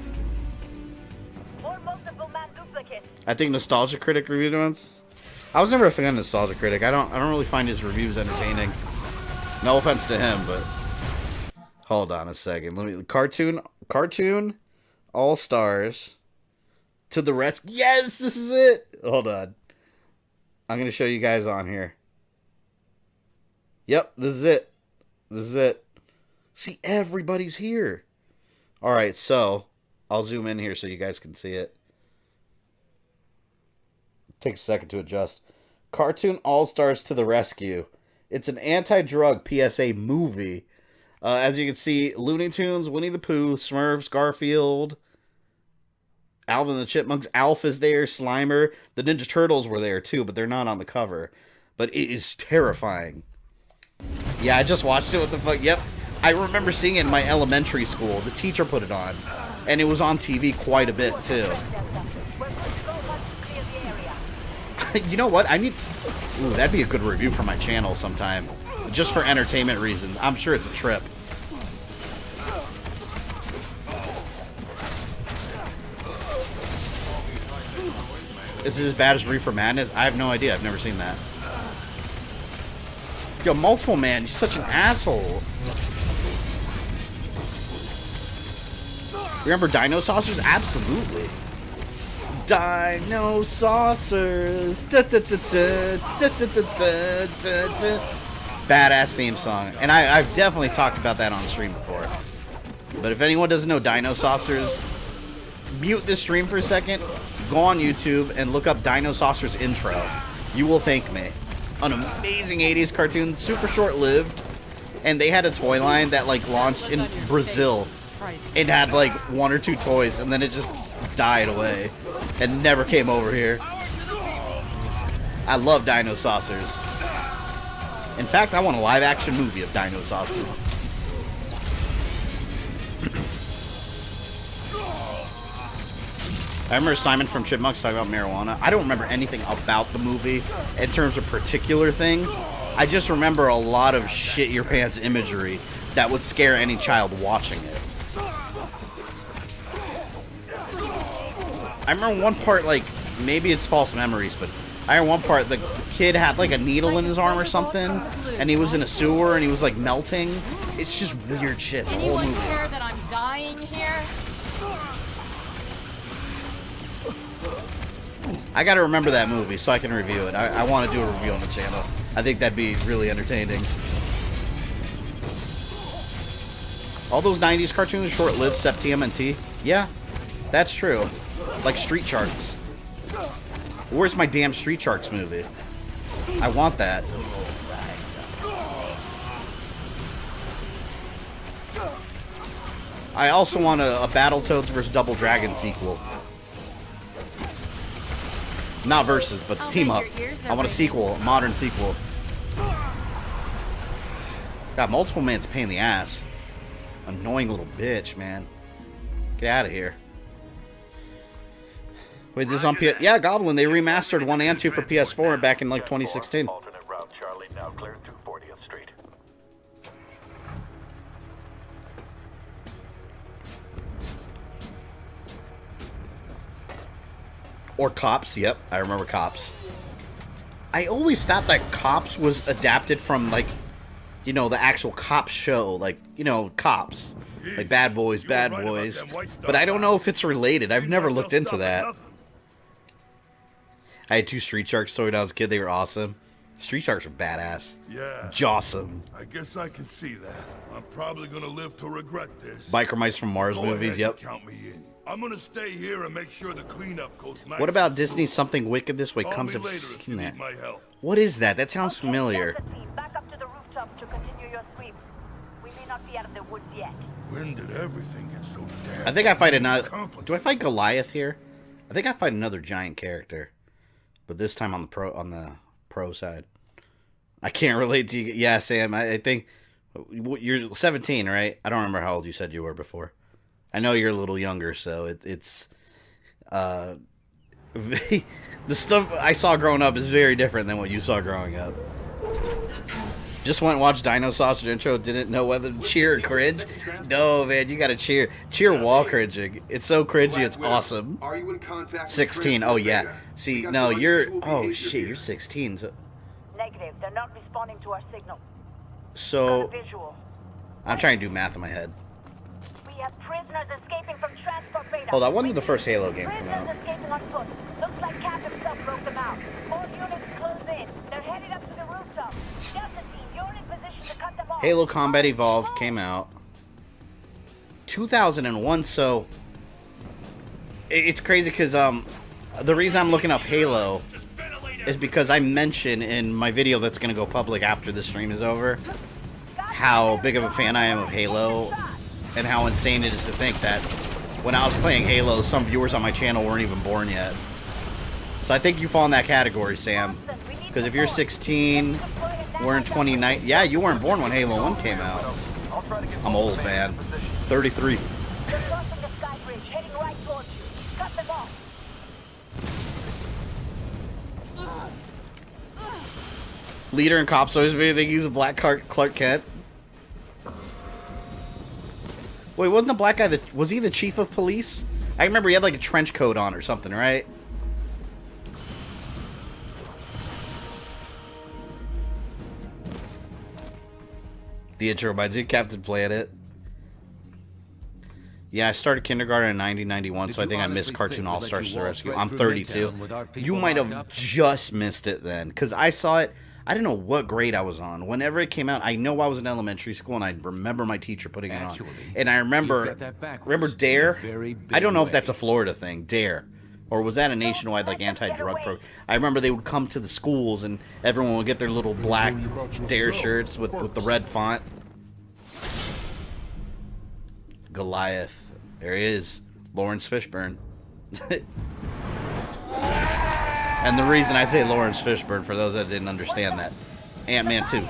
I think Nostalgia Critic reviewed it once. I was never a fan of Nostalgia Critic. I don't really find his reviews entertaining. No offense to him, but hold on a second. Let me Cartoon All Stars to the Rescue. Yes, this is it. Hold on. I'm going to show you guys on here. Yep, this is it. This is it. See, everybody's here. All right, so I'll zoom in here so you guys can see it. Takes a second to adjust. Cartoon All-Stars to the Rescue. It's an anti-drug PSA movie. As you can see, Looney Tunes, Winnie the Pooh, Smurfs, Garfield, Alvin and the Chipmunks, Alf is there, Slimer. The Ninja Turtles were there too, but they're not on the cover. But it is terrifying. Yeah, I just watched it. What the fuck? Yep. I remember seeing it in my elementary school. The teacher put it on. And it was on TV quite a bit too. You know what? I need... Ooh, that'd be a good review for my channel sometime. Just for entertainment reasons. I'm sure it's a trip. Is it as bad as Reefer Madness? I have no idea. I've never seen that. Yo, Multiple Man, he's such an asshole. Remember Dino Saucers? Absolutely. Dino Saucers. Da, da, da, da, da, da, da, da, da. Badass theme song. And I've definitely talked about that on stream before. But if anyone doesn't know Dino Saucers, mute this stream for a second, go on YouTube and look up Dino Saucers intro. You will thank me. An amazing 80s cartoon, super short-lived, and they had a toy line that like launched in Brazil. It had like 1 or 2 toys, and then it just died away and never came over here. I love Dino Saucers. In fact, I want a live-action movie of Dino Saucers. I remember Simon from Chipmunks talking about marijuana. I don't remember anything about the movie in terms of particular things. I just remember a lot of shit-your-pants imagery that would scare any child watching it. I remember one part, like, maybe it's false memories, but I remember one part, the kid had, like, a needle in his arm or something, and he was in a sewer, and he was, like, melting. It's just weird shit. The whole movie. Care that I'm dying here? I gotta remember that movie so I can review it. I want to do a review on the channel. I think that'd be really entertaining. All those 90s cartoons, short-lived, except TMNT. Yeah, that's true. Like Street Sharks. Where's my damn Street Sharks movie? I want that. I also want a Battletoads vs. Double Dragon sequel. Not versus, but team up. I want a sequel, a modern sequel. God, Multiple Man's a pain in the ass. Annoying little bitch, man. Get out of here. Wait, this is on PS... Yeah, Goblin. They remastered 1 and 2 for PS4 back in, like, 2016. Alternate route, Charlie, now cleared to 40th Street. Or Cops. Yep, I remember Cops. I always thought that Cops was adapted from, like, you know, the actual Cops show. Like, you know, Cops. Like Bad Boys, Bad Boys. But I don't know if it's related. I've never looked into that. I had 2 Street Sharks toys when I was a kid. They were awesome. Street Sharks are badass. Yeah. Jawsome. I guess I can see that. I'm probably gonna live to regret this. Biker Mice from Mars Go movies, ahead yep. and count me in. I'm gonna stay here and make sure the cleanup goes nice. What about Disney's Something Wicked This Way? Call Comes me if later you've if you seen that. need my help. What is that? That sounds familiar. Back up to the rooftop to continue your sweep. We may not be out of the woods yet. When did everything get so damn? I think I fight another... Do I fight Goliath here? I think I fight another giant character. But this time on the pro side. I can't relate to you. Yeah, Sam, I think... You're 17, right? I don't remember how old you said you were before. I know you're a little younger, so it's... the stuff I saw growing up is very different than what you saw growing up. Just went and watched Dino Sausage intro, didn't know whether to cheer or cringe. No, man, you gotta cheer. Cheer while cringing. It's so cringy, it's awesome. 16, oh yeah. See, no, you're... Oh shit, you're 16. Negative, they're not responding to our signal. So... I'm trying to do math in my head. We have prisoners escaping from transport beta. Hold on, when did the first Halo game come out? Prisoners escaping on foot. Looks like Cap himself broke them out. All units close in. They're headed up to the rooftop. Delta team, you're in position to cut them off. Halo Combat Evolved came out 2001, so it's crazy because the reason I'm looking up Halo is because I mentioned in my video that's going to go public after the stream is over how big of a fan I am of Halo and how insane it is to think that when I was playing Halo, some viewers on my channel weren't even born yet. So I think you fall in that category, Sam. Because if you're 16, we're in 29. Yeah, you weren't born when Halo 1 came out. I'm old, man. 33. Leader in cops always made me think he's a black Clark Kent. Wait, wasn't the black guy was he the chief of police? I remember he had like a trench coat on or something, right? The intro reminds me of Captain Planet. Yeah, I started kindergarten in 1991, so I think I missed Cartoon All-Stars to the Rescue. I'm 32. You might have just missed it then, because I saw it. I didn't know what grade I was on. Whenever it came out, I know I was in elementary school, and I remember my teacher putting it on. And I remember Dare? I don't know if that's a Florida thing, Dare. Or was that a nationwide, like, anti-drug program? I remember they would come to the schools, and everyone would get their little black Dare shirts with the red font. Goliath. There he is. Lawrence Fishburne. And the reason I say Lawrence Fishburne, for those that didn't understand that, Ant-Man 2.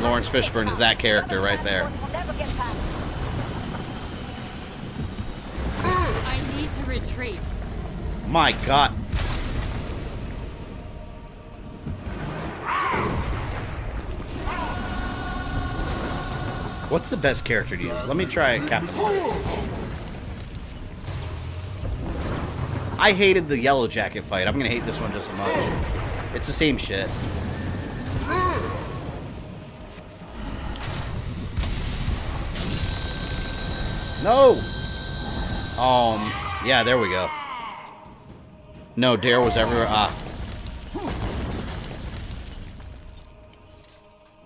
Lawrence Fishburne is that character right there. I need to retreat. My God. What's the best character to use? Let me try Captain Marvel. I hated the Yellow Jacket fight. I'm gonna hate this one just as much. It's the same shit. No! Yeah, there we go. No, Daryl was everywhere. Ah.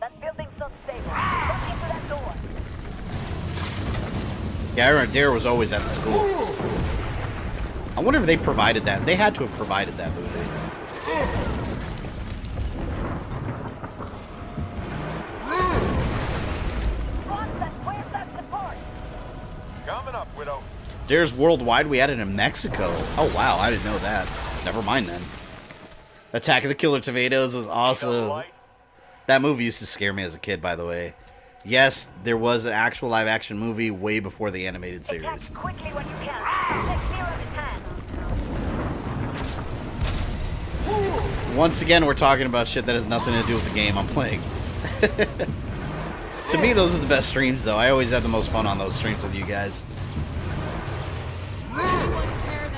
That building's not stable. Walk into that door. Yeah, I remember Daryl was always at the school. I wonder if they provided that. They had to have provided that movie. Where's that support? Coming up, Widow. There's worldwide. We had it in Mexico. Oh, wow. I didn't know that. Never mind, then. Attack of the Killer Tomatoes was awesome. That movie used to scare me as a kid, by the way. Yes, there was an actual live-action movie way before the animated series. Quickly when you can. Take fear of his hand. Once again, we're talking about shit that has nothing to do with the game I'm playing. To me, those are the best streams, though. I always have the most fun on those streams with you guys.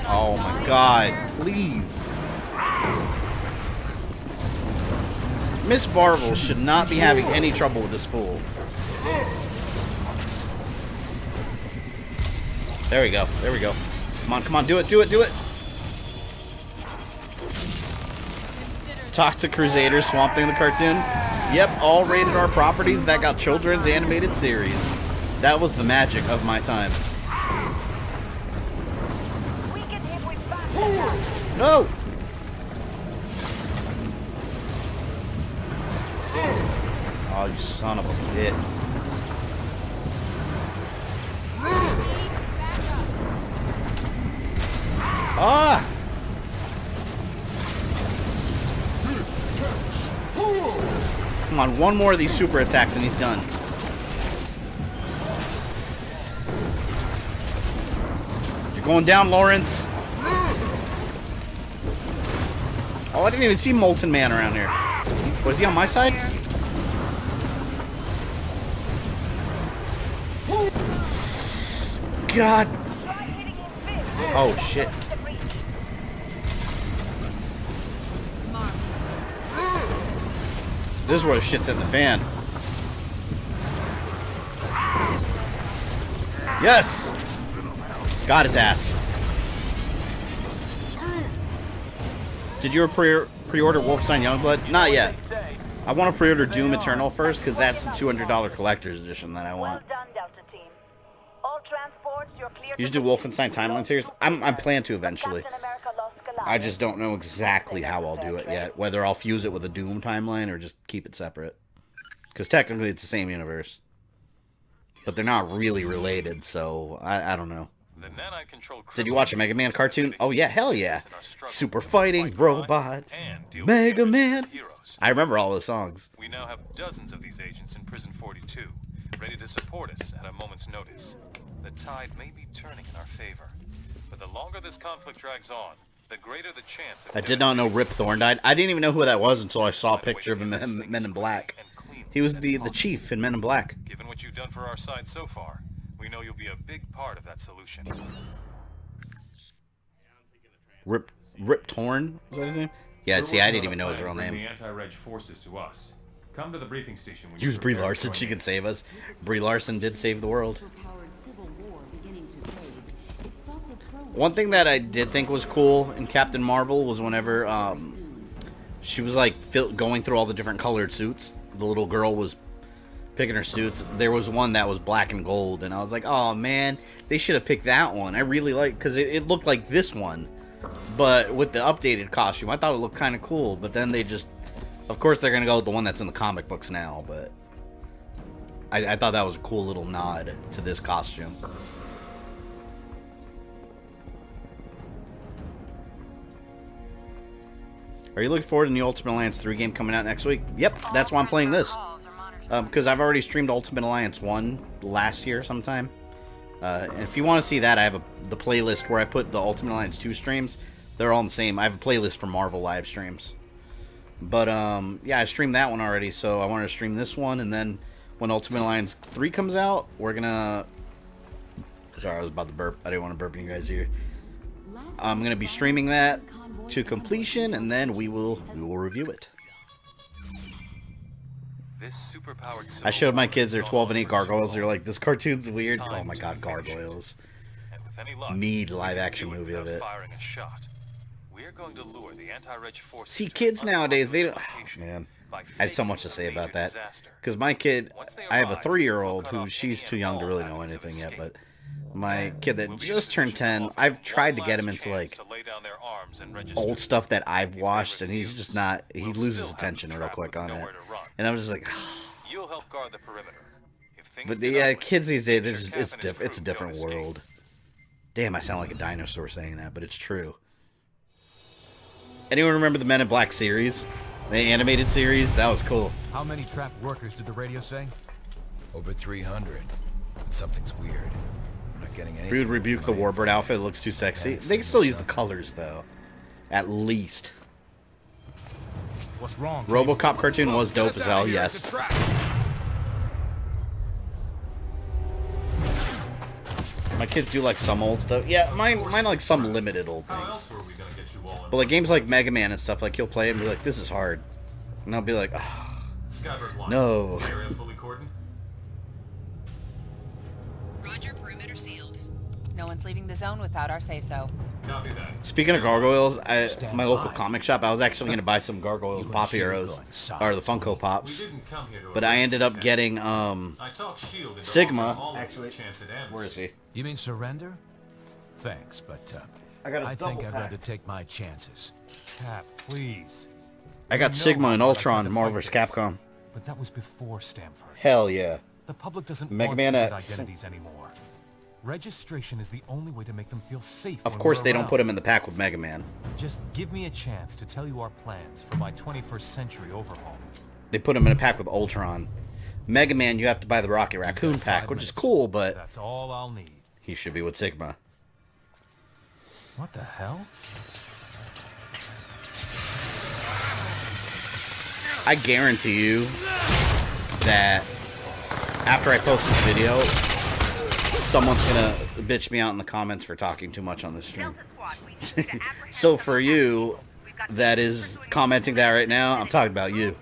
Oh my God, please. Miss Marvel should not be having any trouble with this fool. There we go, there we go. Come on, do it, do it, do it. Talk to Crusaders, Swamp Thing the cartoon. Yep, all rated R properties that got children's animated series. That was the magic of my time. No! Oh, you son of a bitch. Ah! Come on, one more of these super attacks and he's done. You're going down, Lawrence. Oh, I didn't even see Molten Man around here. Was he on my side? God. Oh, shit. This is where the shit's in the fan. Yes! Got his ass. Did you pre-order Wolfenstein Youngblood? Not yet. I want to pre-order Doom Eternal first, because that's the $200 collector's edition that I want. You should do Wolfenstein Timeline series. I'm planning to eventually. I just don't know exactly how I'll do it yet. Whether I'll fuse it with a Doom timeline or just keep it separate. Because technically it's the same universe. But they're not really related, so I don't know. Did you watch a Mega Man cartoon? Oh yeah, hell yeah. Super Fighting Robot. Mega Man. I remember all the songs. We now have dozens of these agents in Prison 42, ready to support us at a moment's notice. The tide may be turning in our favor. But the longer this conflict drags on, the greater the chance of I did not know Rip Thorne died. I didn't even know who that was until I saw a picture of him in Men in Black. He was the chief in Men in Black. Given what you've done for our side so far, we know you'll be a big part of that solution. Rip Torn? Was that his name? Yeah, see, I didn't even know his real name. The anti-reg forces to us. Come to the briefing station when Use Brie Larson, she can save us. Brie Larson did save the world. One thing that I did think was cool in Captain Marvel was whenever she was like going through all the different colored suits. The little girl was picking her suits. There was one that was black and gold, and I was like, oh man, they should have picked that one. I really like, because it looked like this one, but with the updated costume. I thought it looked kind of cool, but then they just, of course they're gonna go with the one that's in the comic books now, but I thought that was a cool little nod to this costume. Are you looking forward to the Ultimate Alliance 3 game coming out next week? Yep, that's why I'm playing this. Because I've already streamed Ultimate Alliance 1 last year sometime. And if you want to see that, I have the playlist where I put the Ultimate Alliance 2 streams. They're all the same. I have a playlist for Marvel live streams. But, yeah, I streamed that one already, so I wanted to stream this one. And then when Ultimate Alliance 3 comes out, we're going to... Sorry, I was about to burp. I didn't want to burp in you guys' ear. I'm going to be streaming that to completion, and then we will review it. I showed my kids their 12 and 8 gargoyles. They're like, this cartoon's weird. Oh my god, gargoyles. Need live action movie of it. See, kids nowadays, they don't... Oh, man, I have so much to say about that. Because my kid, I have a 3-year-old who, she's too young to really know anything yet, but my kid that just turned 10, I've tried to get him into like old stuff that I've watched, and he's just not, he loses attention real quick on it. And I'm just like, but yeah, kids these days, it's a different world. Damn, I sound like a dinosaur saying that, but it's true. Anyone remember the Men in Black series? The animated series? That was cool. How many trapped workers did the radio say? Over 300. Something's weird. We would rebuke the Warbird outfit. It looks too sexy. They can still use the colors, though. At least. What's wrong? RoboCop cartoon was dope as hell, yes. My kids do like some old stuff. Yeah, mine like some limited old things. But like games like Mega Man and stuff, like you'll play it and be like, this is hard. And I'll be like, oh, no. Roger, perimeter sealed. No one's leaving the zone without our say-so. Speaking of gargoyles, my local comic shop, I was actually going to buy some gargoyles Pop Heroes, or the Funko Pops, but I ended up getting Sigma. Actually, where is he? You mean surrender? Thanks, but I think I'd rather take my chances. Cap, please. I got Sigma and Ultron, Marvel vs. Capcom. But that was before Stanford. Hell yeah. The public doesn't Mega want Man secret X. identities anymore. Registration is the only way to make them feel safe. Of course, they don't put him in the pack with Mega Man. Just give me a chance to tell you our plans for my 21st century overhaul. They put him in a pack with Ultron. Mega Man, you have to buy the Rocket Raccoon pack, which is cool, but that's all I'll need. He should be with Sigma. What the hell? I guarantee you that after I post this video, someone's gonna bitch me out in the comments for talking too much on this stream. So for you that is commenting that right now, I'm talking about you.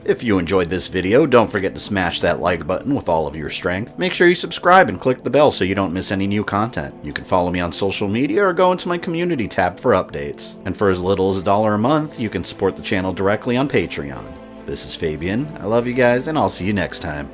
If you enjoyed this video, don't forget to smash that like button with all of your strength. Make sure you subscribe and click the bell so you don't miss any new content. You can follow me on social media or go into my community tab for updates. And for as little as $1 a month, you can support the channel directly on Patreon. This is Fabian, I love you guys, and I'll see you next time.